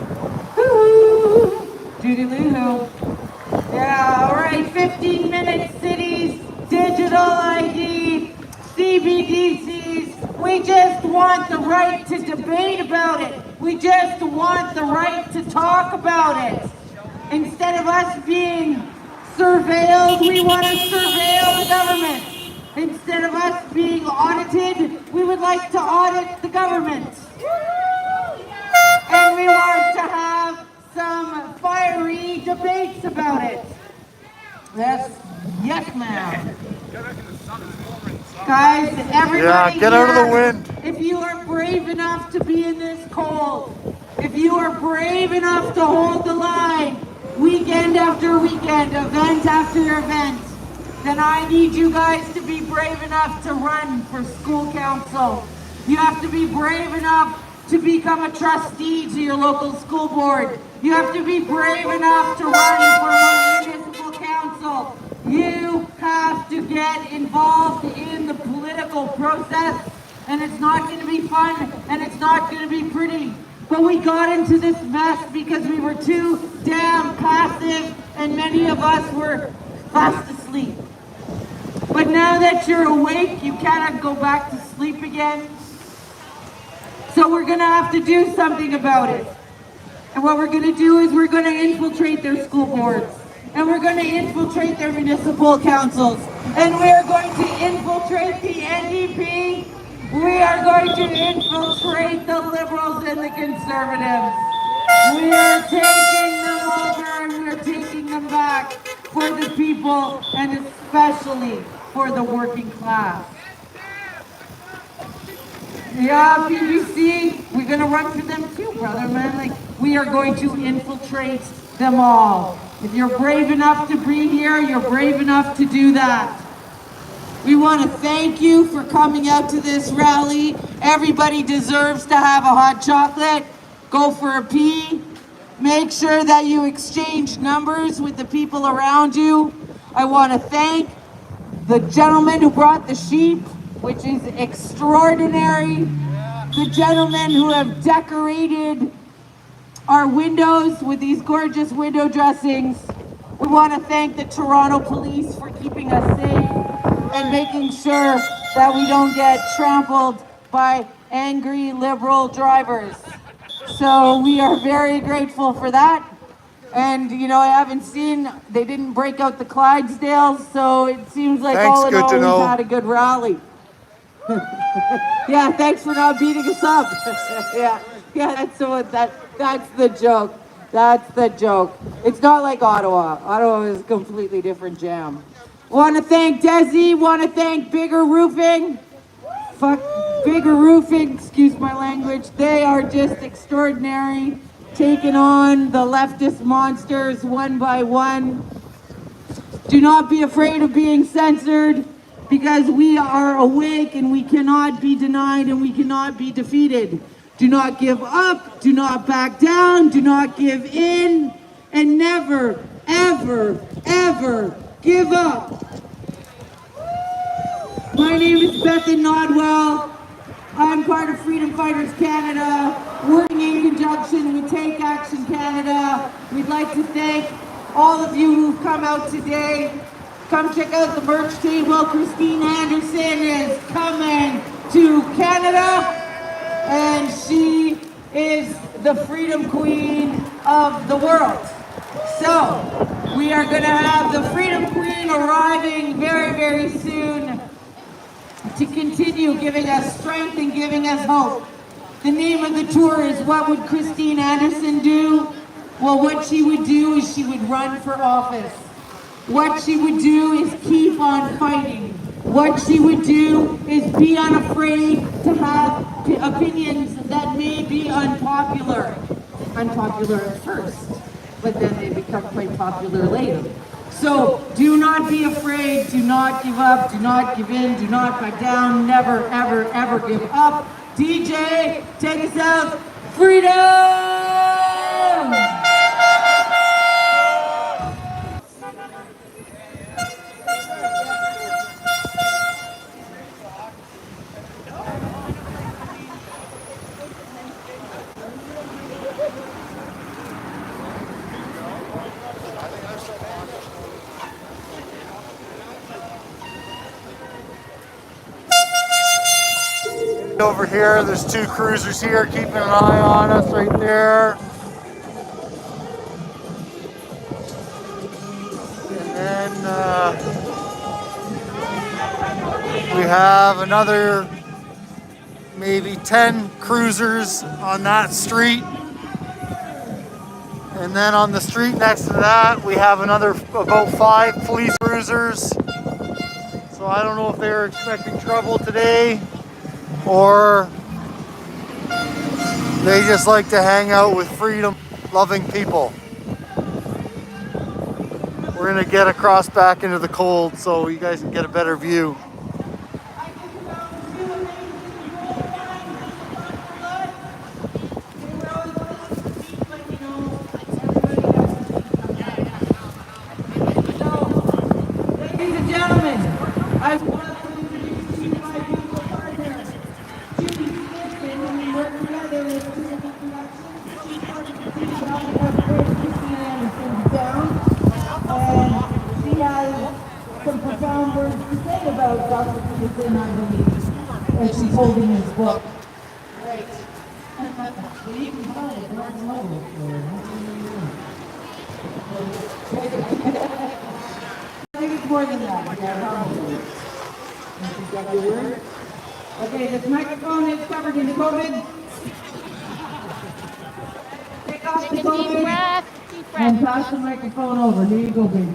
Judy Loo-Hoo. Yeah, all right, 15-minute cities, digital ID, CBDCs. We just want the right to debate about it. We just want the right to talk about it. Instead of us being surveilled, we want to surveil the government. Instead of us being audited, we would like to audit the government. And we want to have some fiery debates about it. Yes, ma'am. Guys, everybody Yeah, get out of the wind. If you are brave enough to be in this cold, if you are brave enough to hold the line, weekend after weekend, event after event, then I need you guys to be brave enough to run for school council. You have to be brave enough to become a trustee to your local school board. You have to be brave enough to run for municipal council. You have to get involved in the political process, and it's not going to be fun, and it's not going to be pretty. But we got into this mess because we were too damn passive, and many of us were fast asleep. But now that you're awake, you cannot go back to sleep again. So we're going to have to do something about it. And what we're going to do is we're going to infiltrate their school boards. And we're going to infiltrate their municipal councils. And we are going to infiltrate the NDP. We are going to infiltrate the Liberals and the Conservatives. We are taking them over and we're taking them back for the people and especially for the working class. Yeah, BBC, we're going to run for them too, brother, man. Like, we are going to infiltrate them all. If you're brave enough to be here, you're brave enough to do that. We want to thank you for coming out to this rally. Everybody deserves to have a hot chocolate. Go for a pee. Make sure that you exchange numbers with the people around you. I want to thank the gentleman who brought the sheep, which is extraordinary. The gentlemen who have decorated our windows with these gorgeous window dressings. We want to thank the Toronto Police for keeping us safe and making sure that we don't get trampled by angry Liberal drivers. So we are very grateful for that. And, you know, I haven't seen, they didn't break out the Clydesdales, so it seems like all in all we've had a good rally. Yeah, thanks for not beating us up. Yeah, that's the joke. That's the joke. It's not like Ottawa. Ottawa is a completely different jam. Want to thank Desi. Want to thank Bigger Roofing. Fuck Bigger Roofing, excuse my language. They are just extraordinary, taking on the leftist monsters one by one. Do not be afraid of being censored, because we are awake and we cannot be denied and we cannot be defeated. Do not give up, do not back down, do not give in, and never, ever, ever give up. My name is Bethan Nodwell. I'm part of Freedom Fighters Canada, working in conjunction with Take Action Canada. We'd like to thank all of you who've come out today. Come check out the merch table. Christine Anderson is coming to Canada, and she is the Freedom Queen of the world. So, we are going to have the Freedom Queen arriving very, very soon to continue giving us strength and giving us hope. The name of the tour is What Would Christine Anderson Do? Well, what she would do is she would run for office. What she would do is keep on fighting. What she would do is be unafraid to have opinions that may be unpopular. Unpopular at first, but then they become quite popular later. So do not be afraid, do not give up, do not give in, do not back down, never, ever, ever give up. DJ, take us out. Freedom! Over here, there's two cruisers here keeping an eye on us right there. And then we have another maybe 10 cruisers on that street. And then on the street next to that, we have another about 5 police cruisers. So I don't know if they're expecting trouble today, or they just like to hang out with freedom-loving people. We're gonna get across back into the cold so you guys can get a better view. Ladies and gentlemen, I want to introduce you to my beautiful partner, Judy Smith, and we work together with Freedom Productions. She's part of the team helping us bring Christine Anderson down, and she has some profound words to say about Dr. Peterson, I believe, as she's holding his book. Right. You can find it, Mark Noble. I think it's more than that. Yeah, probably. You got your word? Okay, this microphone is covered in COVID. Take off the COVID and pass the microphone over. Here you go, baby.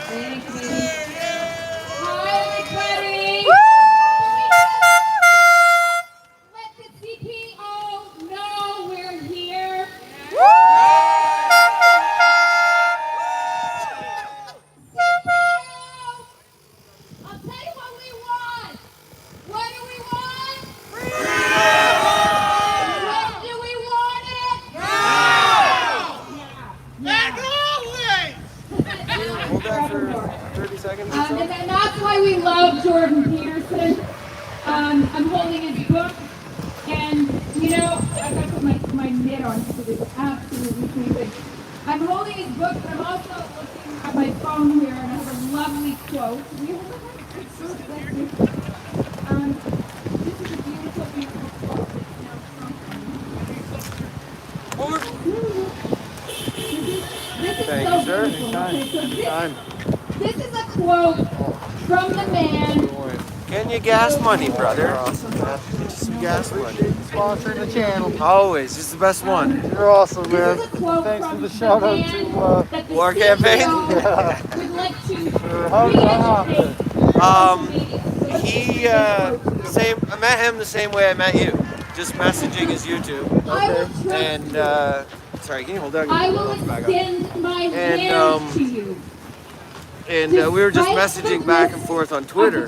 Thank you. Hi, everybody. Let the CPO know we're here. I'll tell you what we want. What do we want? Freedom! When do we want it? Now! Like always! Hold that for 30 seconds. And that's why we love Jordan Peterson. I'm holding his book, and you know, I got to put my mitt on because it's absolutely freezing. I'm holding his book, but I'm also looking at my phone here, and I have a lovely quote. This is a beautiful, beautiful quote. This is Thank so you, sir. beautiful. Anytime. Okay, so Anytime. this is a quote from the man Getting you gas money, brother. Some gas money. Sponsoring the channel. Always. He's the best one. You're awesome, man. Thanks for the shout out to War campaign? yeah. Would like to How's that happen? He same. I met him the same way I met you. Just messaging his YouTube. Okay. And sorry, can you hold that? I will extend my hand to you. And we were just messaging back and forth on Twitter.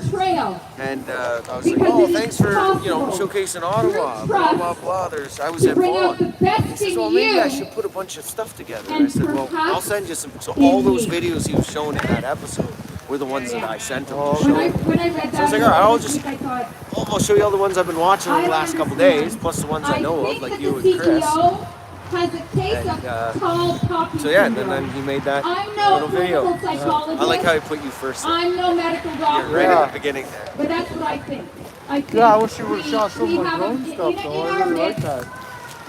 And I was like, oh, thanks for showcasing Ottawa. Blah blah blah. I was at Vaughan. He says, well, maybe I should put a bunch of stuff together. And I said, well, I'll send you some. So all those videos he was showing in that episode were the ones that I sent him to show. So I was like, all right, I'll show you all the ones I've been watching over the last couple days, plus the ones I know of, like you and Chris. Has a case of tall poppy So yeah, and then he made that little video. I like how he put you first. I'm no medical doctor. You're right at the beginning there. But that's what I think. Yeah, I wish you would have shot some of my drone stuff though. I really like that.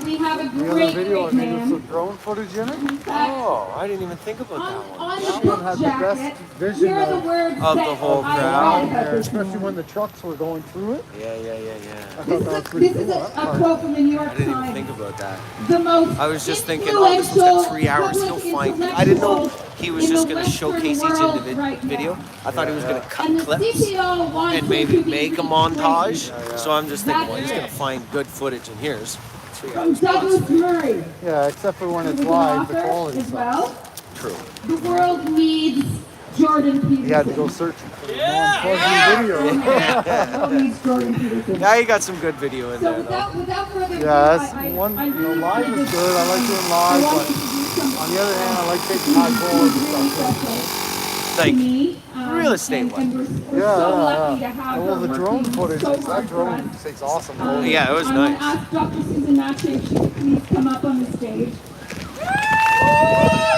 We have a The other great video, I think man. there's some drone footage in it. Oh, I didn't even think about that one. On the That one book had the jacket, best vision here are the words of the that whole I crowd read. there, especially when the trucks were going through it. Yeah. I thought This that was is pretty a cool. that part. quote from the New York I didn't even Times. think about that. The most I was just thinking, oh, this one's got 3 hours. He'll find. I didn't know he was just going to showcase each individual video. I thought he was going to cut clips and maybe make a montage. So I'm just thinking, well, he's going to find good footage, and here's 3 From hours. Douglas Murray. Yeah, except for when who it's was an live, the author quality as sucks. well. True. The world needs Jordan Peterson. You had to go searching for the non-fuzzy video. The world needs Jordan Peterson. Yeah, you got some good video in So there, though. without further ado, Yeah, that's I one. I You know, really live wanted is to- good. I like doing I live, wanted but to do some on the other hand, I like taking high quality stuff. Like me, real estate and one. we're so Yeah, lucky to yeah. have Well, her the drone working footage, so that hard for drone us. takes awesome. Yeah, it was I'm gonna nice. ask Dr. Susan Matche if she could please come up on the stage.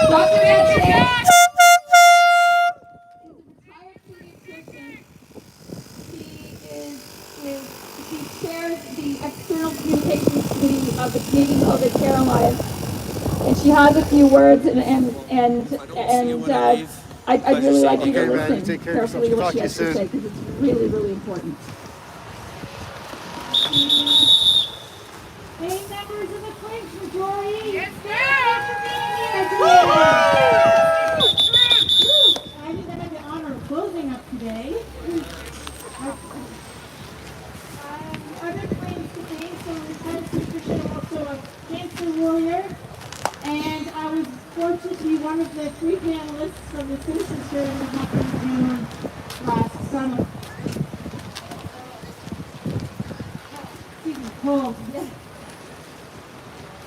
Dr. Matche! She chairs the External Communications Committee of the Canadian COVID Care Alliance, and she has a few words, and I'd really like you to Okay, man, you listen take care of yourself. carefully to what Talk she to you has to soon. say, because it's really, really important. Hey, members of the French majority! Yes, I think I have the honor of closing up today. Other claims to fame, so Lieutenant Peterson, also a cancer warrior, and I was fortunate to be one of the 3 panelists from the Citizens Hearing that happened in June last summer. Excuse me, cold.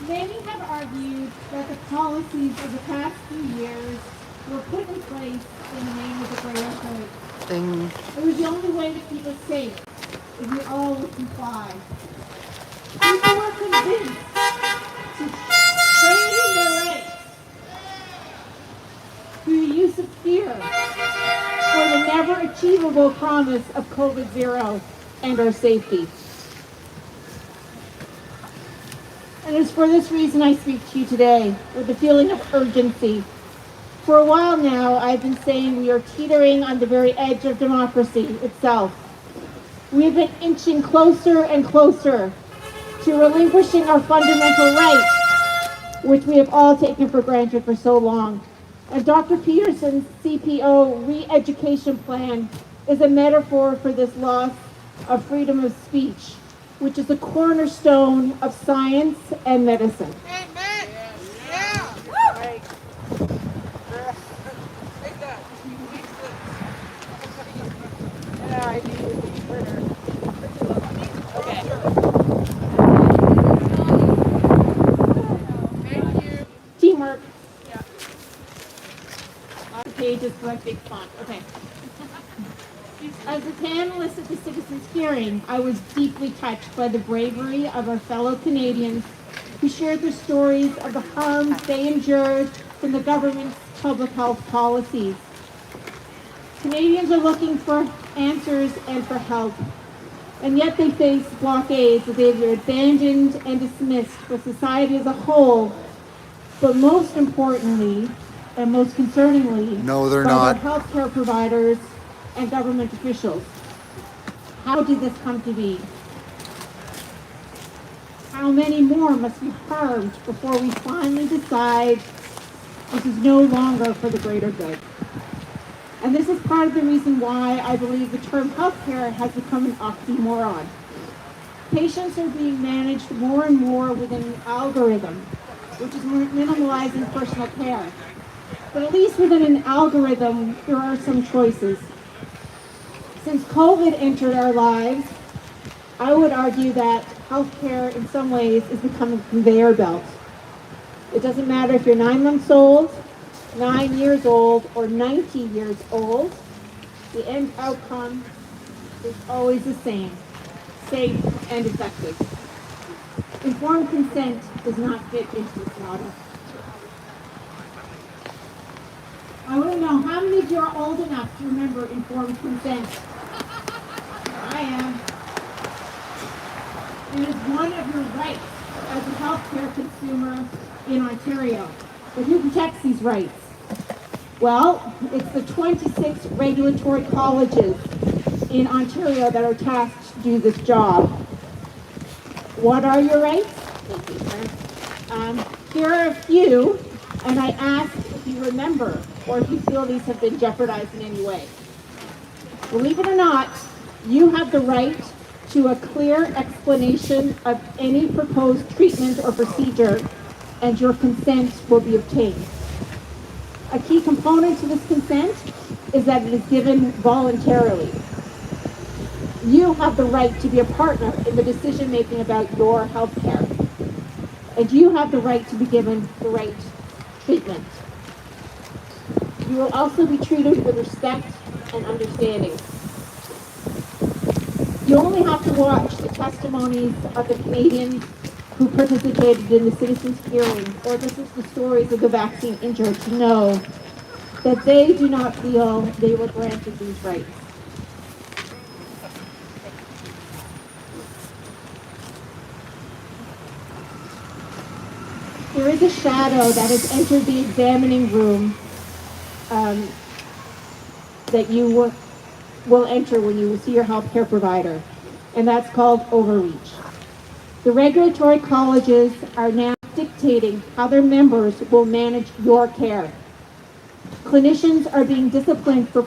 Many have argued that the policies of the past few years were put in place in the name of the greater good. Ding. It was the only way to keep us safe, if we all would comply. People were convinced to trade in their rights through the use of fear for the never achievable promise of COVID-0 and our safety. And it's for this reason I speak to you today, with a feeling of urgency. For a while now, I've been saying we are teetering on the very edge of democracy itself. We've been inching closer and closer to relinquishing our fundamental rights, which we have all taken for granted for so long. And Dr. Peterson's CPO re-education plan is a metaphor for this loss of freedom of speech, which is the cornerstone of science and medicine. Teamwork. Yeah. On the page is correct big font. Okay. As a panelist at the Citizens Hearing, I was deeply touched by the bravery of our fellow Canadians who shared their stories of the harms they endured from the government's public health policies. Canadians are looking for answers and for help, and yet they face blockades that they've abandoned and dismissed for society as a whole, but most importantly, and most concerningly, No, they're by not. their healthcare providers and government officials. How did this come to be? How many more must be harmed before we finally decide this is no longer for the greater good? And this is part of the reason why I believe the term healthcare has become an oxymoron. Patients are being managed more and more within an algorithm, which is minimalizing personal care. But at least within an algorithm, there are some choices. Since COVID entered our lives, I would argue that healthcare in some ways is becoming a conveyor belt. It doesn't matter if you're 9 months old, 9 years old, or 90 years old, the end outcome is always the same: safe and effective. Informed consent does not fit into this model. I want to know how many of you are old enough to remember informed consent? I am. It is one of your rights as a healthcare consumer in Ontario. But who protects these rights? Well, it's the 26 regulatory colleges in Ontario that are tasked to do this job. What are your rights? Thank you, sir. Here are a few, and I ask if you remember or if you feel these have been jeopardized in any way. Believe it or not, you have the right to a clear explanation of any proposed treatment or procedure, and your consent will be obtained. A key component to this consent is that it is given voluntarily. You have the right to be a partner in the decision making about your health care, and you have the right to be given the right treatment. You will also be treated with respect and understanding. You only have to watch the testimonies of the Canadians who participated in the citizens' hearing, or listen to the stories of the vaccine injured, to know that they do not feel they were granted these rights. There is a shadow that has entered the examining room that you will enter when you see your healthcare provider, and that's called overreach. The regulatory colleges are now dictating how their members will manage your care. Clinicians are being disciplined for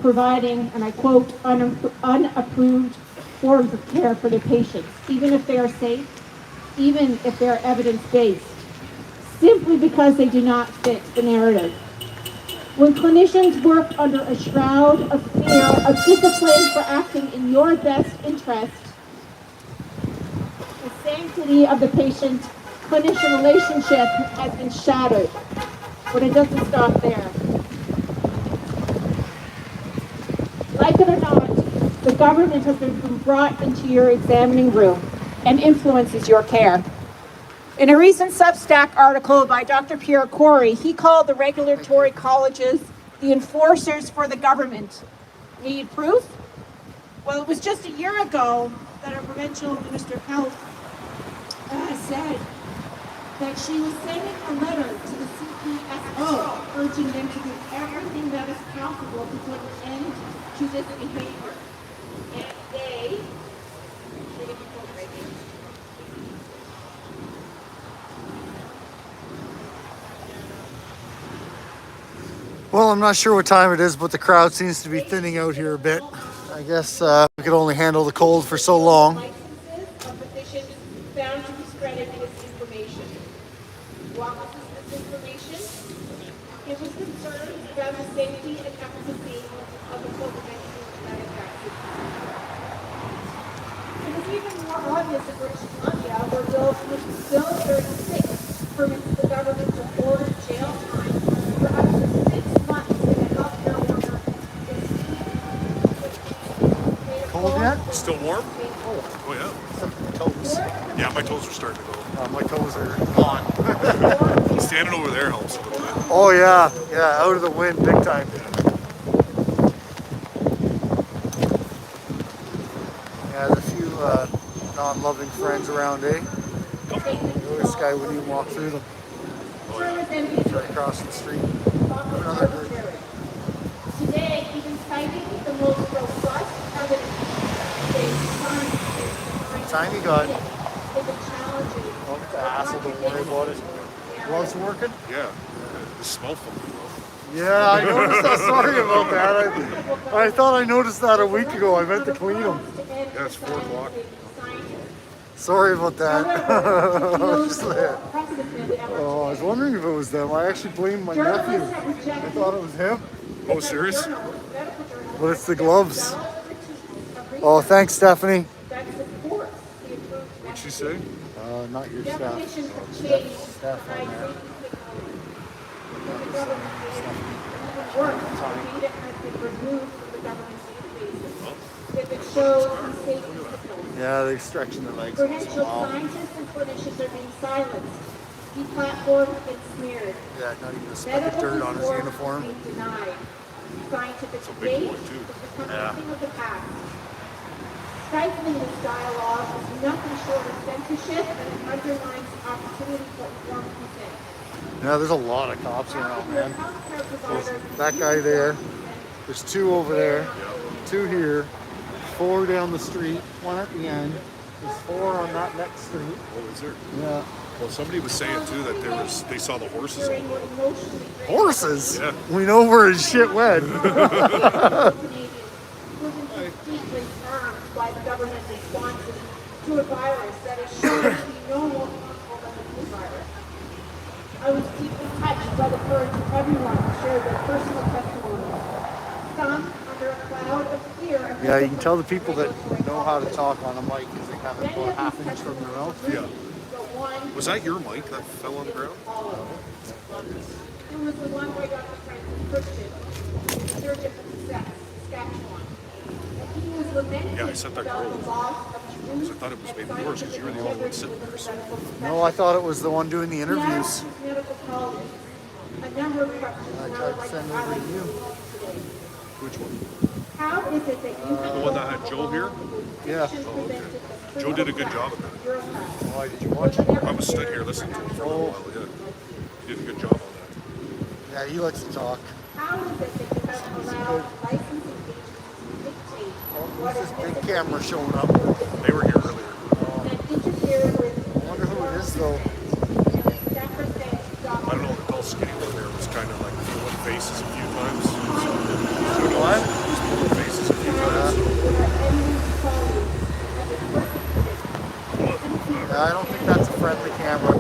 providing, and I quote, unapproved forms of care for their patients, even if they are safe, even if they are evidence-based, simply because they do not fit the narrative. When clinicians work under a shroud of fear of discipline for acting in your best interest, the sanctity of the patient-clinician relationship has been shattered. But it doesn't stop there. Like it or not, the government has been brought into your examining room and influences your care. In a recent Substack article by Dr. Pierre Corey, he called the regulatory colleges the enforcers for the government. Need proof? Well, it was just a year ago that our provincial Minister of Health said that she was sending a letter to the CPSO urging them to do everything that is possible to put an end to this behavior. And they Well, I'm not sure what time it is, but the crowd seems to be thinning out here a bit. I guess we could only handle the cold for so long. Licenses of physicians found to be spreading misinformation. What was this misinformation? It was concerns about the safety and efficacy of the COVID-19 vaccine. It was even more obvious in British Columbia, where Bill 36 permits the government to order jail time for up to 6 months if a healthcare worker is Cold yet? Still warm? Oh yeah. Toes. Yeah, my toes are starting to go. My toes are gone. Standing over there helps a little bit. Oh yeah, yeah, out of the wind big time. Yeah, there's a few non-loving friends around, eh? This guy wouldn't even walk through them. It's right across the street. Another group. Today, even citing the most robust evidence time you got? It's a challenging. Oh, the asshole, don't worry about it. Gloves working? Yeah. The smell funky. Yeah, I noticed that. Sorry about that. I thought I noticed that a week ago. I meant to clean them. Yeah, it's 4 o'clock. Sorry about that. Oh, I was wondering if it was them. I actually blamed my nephew. I thought it was him. Oh, serious? But it's the gloves. Oh, thanks, Stephanie. What'd she say? Not your staff. Staff on there. Yeah, they're stretching their legs. Credentialed scientists and clinicians are being silenced, deplatformed, and smeared. Yeah, not even a speck of dirt on his uniform. Being denied. Scientific It's a debate big is board, too. becoming a thing of the past. Stifling this dialogue is nothing short of censorship, and it undermines opportunity for informed consent. Yeah, there's a lot of cops around, man. There's that guy there. There's 2 over there. 2 here. 4 down the street. 1 at the end. There's 4 on that next street. Oh, is there? Yeah. Well, somebody was saying too that they saw the horses. Horses? Yeah. We know where his shit went. Deeply harmed by the government responses to a virus that is shown to be no more harmful than the flu virus. I was deeply touched by the courage of everyone to share their personal testimonies. Some under a cloud of fear. Yeah, you can tell the people that know how to talk on a mic because they have it about half inch from their mouth. Yeah. Was that your mic that fell on the ground? It was the one by Dr. Francis Christian, surgeon from Saskatchewan. And he was lamenting Yeah, I said that about girl. the loss of Because I thought it was maybe yours because you were the only one sitting there. So. No, I thought it was the one doing the interviews. medical colleagues. A number of questions I now tried to like send to over to highlight you. today. Which one? How is it that you The one that had Joe here? Yeah. Oh, okay. Joe did a good job of that. Why did you watch it? I was stood here listening to him for a little while. Yeah. He did a good job on that. Yeah, he likes to talk. How is it that you have allowed licensing agencies to dictate what Who's is this big camera showing up? They were here earlier. and interfere with I wonder who it is, though. I don't know, the tall skinny one there was kind of like pulling faces a few times. What? He was pulling faces a few times. Yeah, I don't think that's a friendly camera.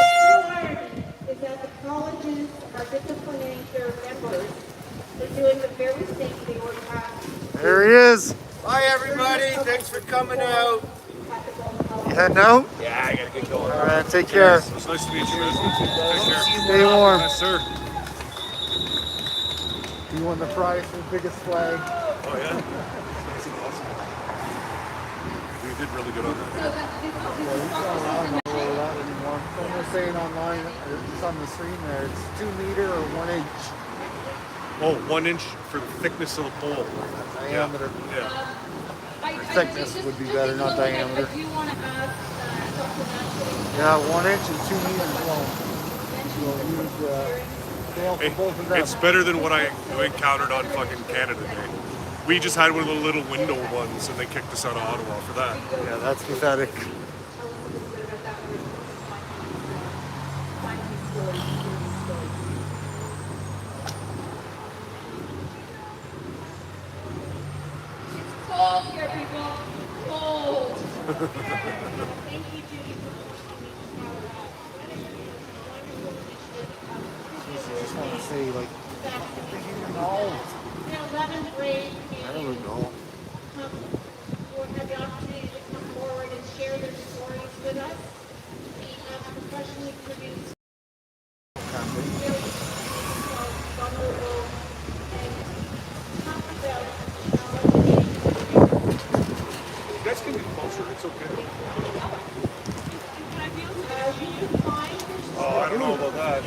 Is that the colleges are disciplining their members for doing the very thing they were tasked. There he is. Hi, everybody. Thanks for coming out. You heading out? Yeah, I gotta get going. All right, take care. It was nice to meet you guys. Take care. Stay warm. Yes, sir. You won the prize for the biggest flag. Oh, yeah? That's awesome. We did really good on that. Yeah, he's not allowed to roll that anymore. Someone was saying online, it's on the stream there, it's 2 meter or 1 inch Oh, 1 inch for the thickness of the pole. diameter. Yeah. Thickness would be better, not diameter. If you want to ask something actually, Yeah, 1 inch and 2 meters long. We'll use scale for both of them. It's better than what I encountered on fucking Canada Day. We just had one of the little window ones and they kicked us out of Ottawa for that. Yeah, that's pathetic. Cold here, people. Cold. thank you, Judy, for I just want to say, like, no. the 11th grade I don't know. will have the opportunity to come forward and share their stories with us. We have professionally produced vulnerable and talk about You guys can be closer, it's okay. Oh, I don't know about that.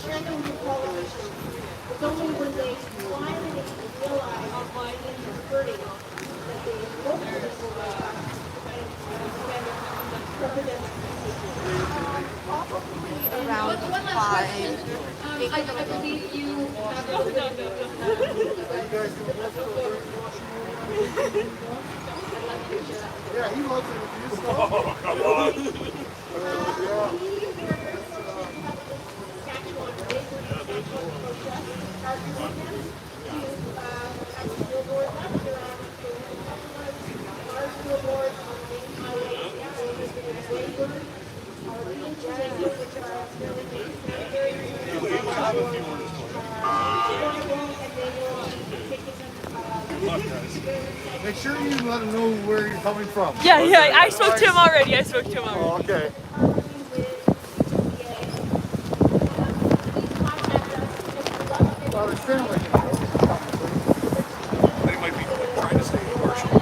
share them with politicians. It's only when they finally hurting that they most of this will Around 5. I believe you have a Yeah, he loves it with you. Oh, come on. Make sure you let him know where you're coming from. Yeah, yeah, I spoke to him already. I spoke to him already. Oh, okay. Well, it's been like They might be trying to stay impartial.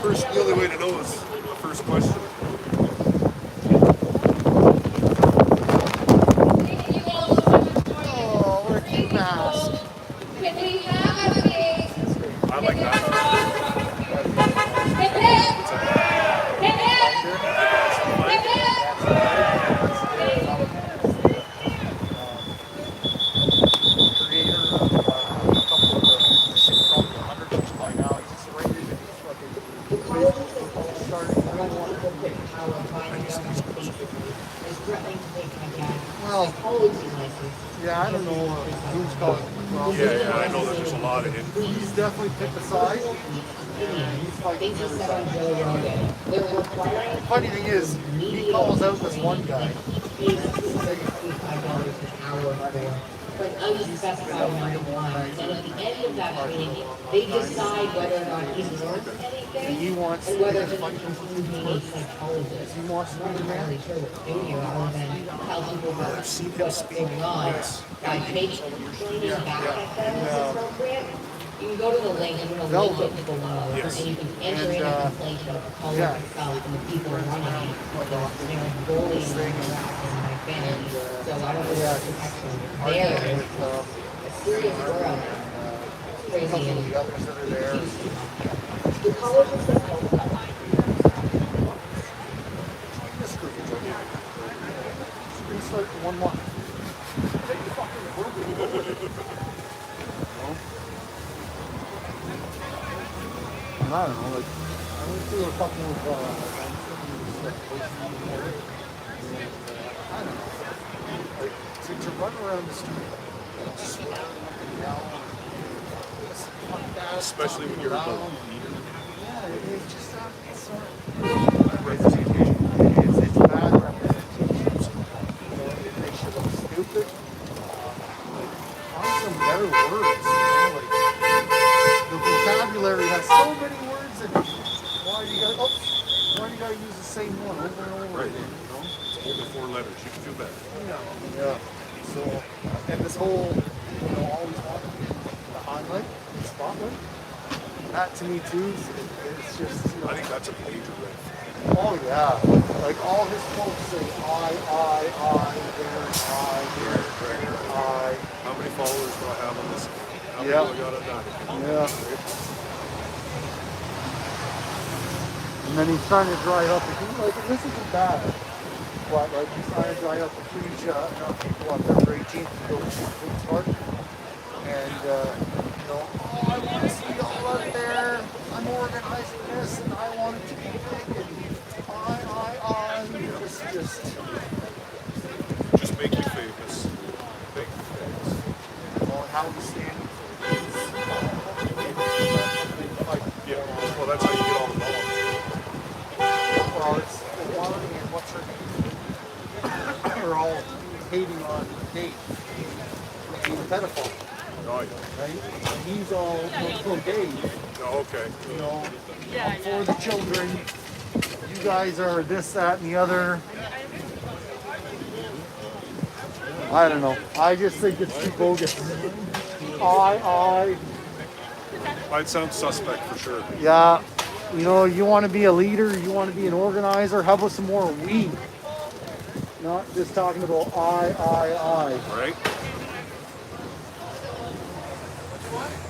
First, the only way to know is the first question. oh, what a cute mask. Can we have a big I like that. Creator of a couple of the shit, probably 100 books by now. He's just right into these fucking Facebook started real one. Well, yeah, I don't know who's calling it wrong. Yeah, I know that there's a lot of it. He's definitely picked a side. And he's fighting the other side. The funny thing is, he calls out this one guy. But unspecified number of lines, and at the end of that meeting, they decide whether or not he's worth anything, He wants and whether to he needs psychologists. He wants to be I'm the not man. really sure what to do here, other than tell people what's going on. By training back at them is appropriate. You can go to the link, and we'll link it below, and you can enter in a complaint about the college itself and the people running it. They're bullying and harassing my family, so I don't know what protection there is. A serious world. Crazy. And The others that are there. the college is just This group is okay. We're gonna start with one more. Take the fucking word and go with it. And I don't know, like, I went through a couple of, I don't know, like, to run around the street, swearing up and down, this fuck that, Especially when you're down. the leader. Yeah, it's just not, it's bad representation. It makes you look stupid. Find some better words, like, the vocabulary has so many words in it. Why do you gotta use the same one over and over again, you know? It's only 4 letters. You can do better. Yeah. So, and this whole, always wanting the highlight, the spotlight, that to me too, it's just, I think that's a major red. oh yeah. Like all his quotes say, I, there, I. How many followers do I have on this? How many Yeah. do I got on that? Yeah. And then he's trying to drive up, like, this isn't bad. But, like, he's trying to drive up the huge, people on their 18th to go to the police park. And, oh, I want to see y'all out there. I'm organizing this, and I want it to be big. And Just make you famous. Make you famous. Well, how he's standing for things. Yeah, well, that's how you get all the balls. Well, it's the one and what's her name? Are all hating on Kate for being a pedophile. Oh, yeah. Right? He's all pro Dave. Oh, okay. I'm for the children. You guys are this, that, and the other. I don't know. I just think it's too bogus. I'd sound suspect for sure. Yeah. You want to be a leader, you want to be an organizer, how about some more we? Not just talking about I. Right?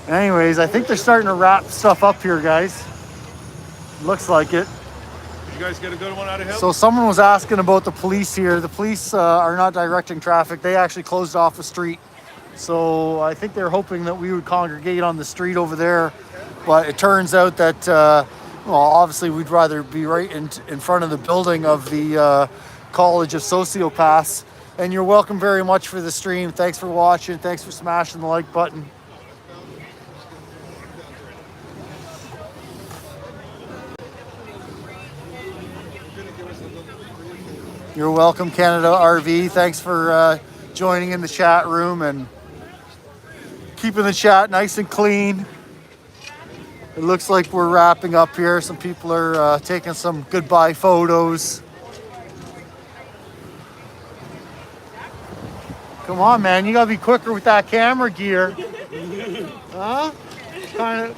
Anyways, I think they're starting to wrap stuff up here, guys. Looks like it. Did you guys get a good one out of him? So someone was asking about the police here. The police are not directing traffic. They actually closed off the street. So I think they're hoping that we would congregate on the street over there. But it turns out that, well, obviously we'd rather be right in front of the building of the College of Sociopaths. And you're welcome very much for the stream. Thanks for watching. Thanks for smashing the like button. You're welcome, Canada RV. Thanks for joining in the chat room and keeping the chat nice and clean. It looks like we're wrapping up here. Some people are taking some goodbye photos. Come on, man. You gotta be quicker with that camera gear. Huh? Kind of.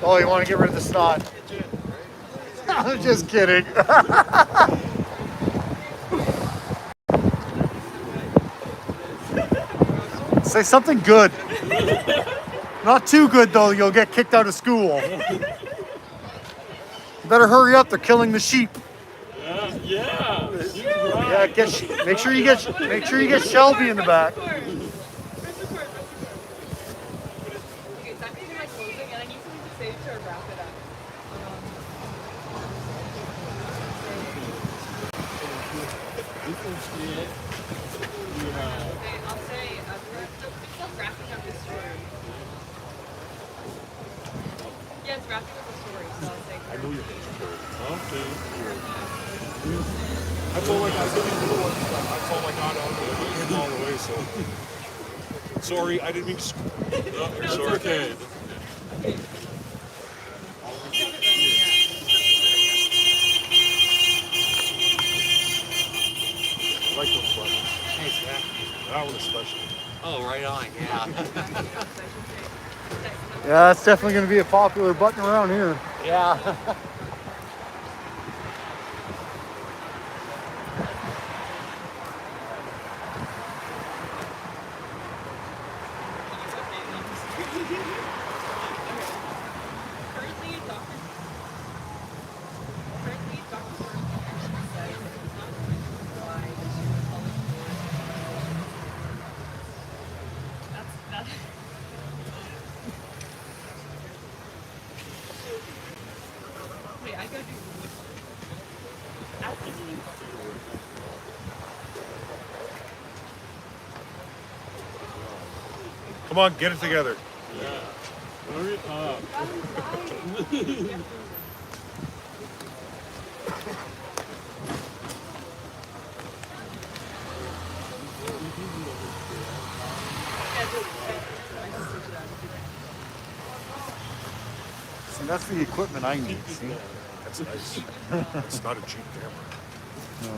Oh, you want to get rid of the snot? I'm just kidding. Say something good. Not too good though, you'll get kicked out of school. You better hurry up, they're killing the sheep. Yeah. Make sure you get Shelby in the back. I felt like I was getting the one. I felt like I got all the way, so. Sorry, I didn't mean to. No, you're sorry. Okay. I like those buttons. Thanks, yeah. That one especially. Oh, right on, yeah. Yeah, that's definitely going to be a popular button around here. Yeah. Come on, get it together. Yeah. Hurry up. See, that's the equipment I need. See? That's nice. It's not a cheap camera. No,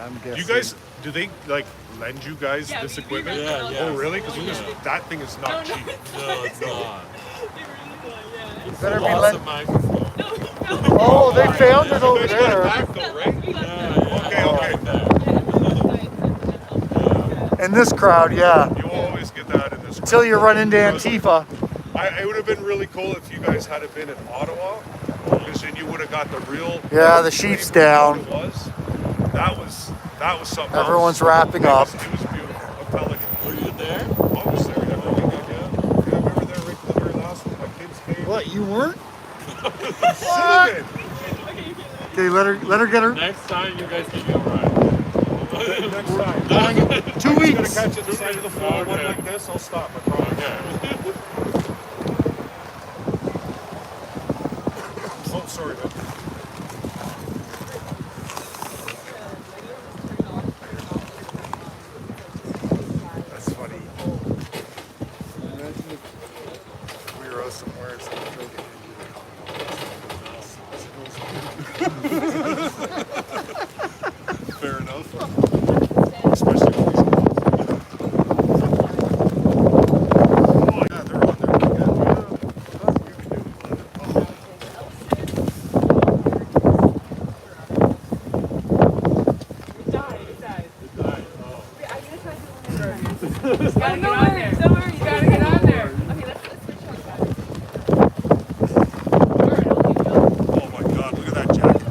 I'm guessing. You guys, do they like lend you guys this equipment? Yeah, yeah. Oh, really? Because that thing is not cheap. No, it's not. Better be Awesome microphone. Oh, they found it over there. Back though, right? Yeah. Okay. In this crowd, yeah. You always get that in this. Until you run into Antifa. It would have been really cool if you guys had been in Ottawa, because then you would have got the real. Yeah, the sheep's down. That was something. Everyone's wrapping up. It was beautiful. I'm telling you. Were you there? I was there. Yeah, we were there right the very last one. My kids came. What, you weren't? What? Okay, let her get her. Next time you guys give me a ride. Next time. 2 I'm weeks. gonna catch it the side of the floor, one Okay. like this. I'll stop. I promise. Okay. Oh, sorry, man. That's funny. Imagine if we were out somewhere and someone showed you. Fair enough. Especially when he's oh, yeah, they're on there. Gotta get on there. Don't worry, you gotta get on there. Okay, let's switch on that. Oh my God, look at that jacket.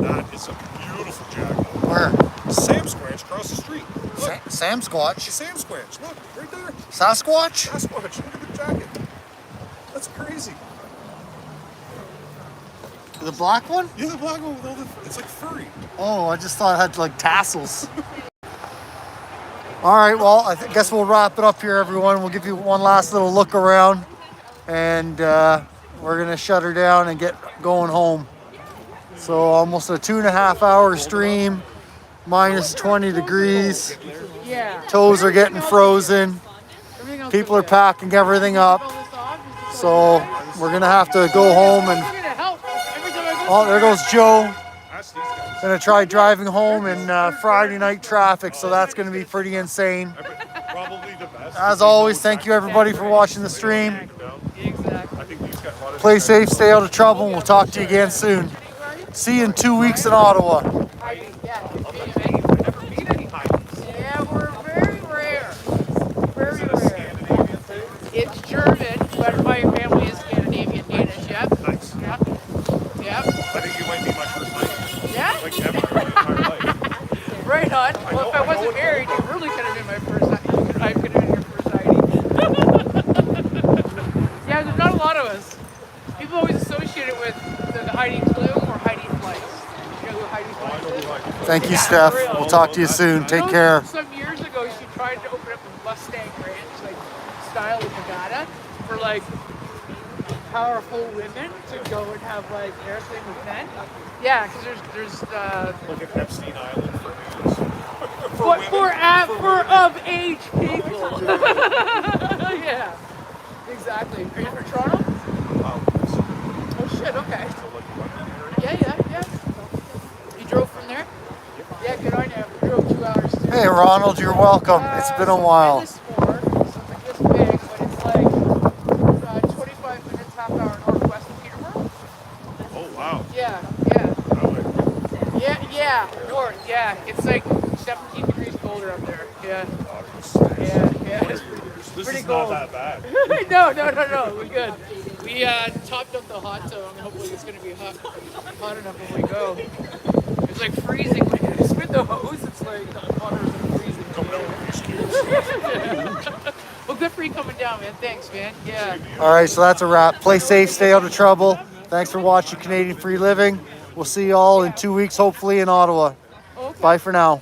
That is a beautiful jacket. Where? Sam Squatch across the street. Look. Sam Squatch? Sam Squatch, look, right there. Sasquatch? Sasquatch, look at the jacket. That's crazy. The black one? Yeah, the black one with all the, it's like furry. Oh, I just thought it had like tassels. All right, well, I guess we'll wrap it up here, everyone. We'll give you one last little look around, and we're gonna shut her down and get going home. So almost a 2.5 hour stream, minus 20 degrees. Yeah. Toes are getting frozen. People are packing everything up. So we're gonna have to go home and, oh, there goes Joe. Gonna try driving home in Friday night traffic, so that's gonna be pretty insane. Probably the best. As always, thank you everybody for watching the stream. I think these got a lot of Play safe, stay out of trouble, and we'll talk to you again soon. See you in 2 weeks in Ottawa. Yeah, we're very rare. Very rare. It's German, but my family is Scandinavian Danish, yep. Nice. Yep. Yep. I think you might be my first night. Yeah? Like ever in my entire life. Right on. Well, if I wasn't married, you really could have been my first night. I could have been your first ID. Yeah, there's not a lot of us. People always associate it with the Heidi Klum or Heidi Fleiss. You know who Heidi Fleiss is? Thank you, Steph. We'll talk to you soon. Take care. Some years ago, she tried to open up a Mustang Ranch, like style in Nevada, for like powerful women to go and have like everything with men. Yeah, because there's Like an Epstein Island for news. for of age people. Yeah, exactly. Are you from Toronto? Oh shit. Okay. Yeah. You drove from there? Yeah, good on you. We drove 2 hours too. Hey, Ronald, you're welcome. It's been a while. It's this big, but it's like 25 minutes, half hour northwest of Peterborough. Oh wow. Yeah. North. Yeah, it's like 17 degrees colder up there. Yeah. It's This pretty is cold. not that bad. No. We're good. We topped up the hot tub, and hopefully it's gonna be hot enough when we go. It's like freezing when you spin the hose. It's like the water is freezing. Coming out with these cubes. Well, good for you coming down, man. Thanks, man. Yeah. All right, so that's a wrap. Play safe, stay out of trouble. Thanks for watching Canadian Free Living. We'll see you all in 2 weeks, hopefully in Ottawa. Bye for now.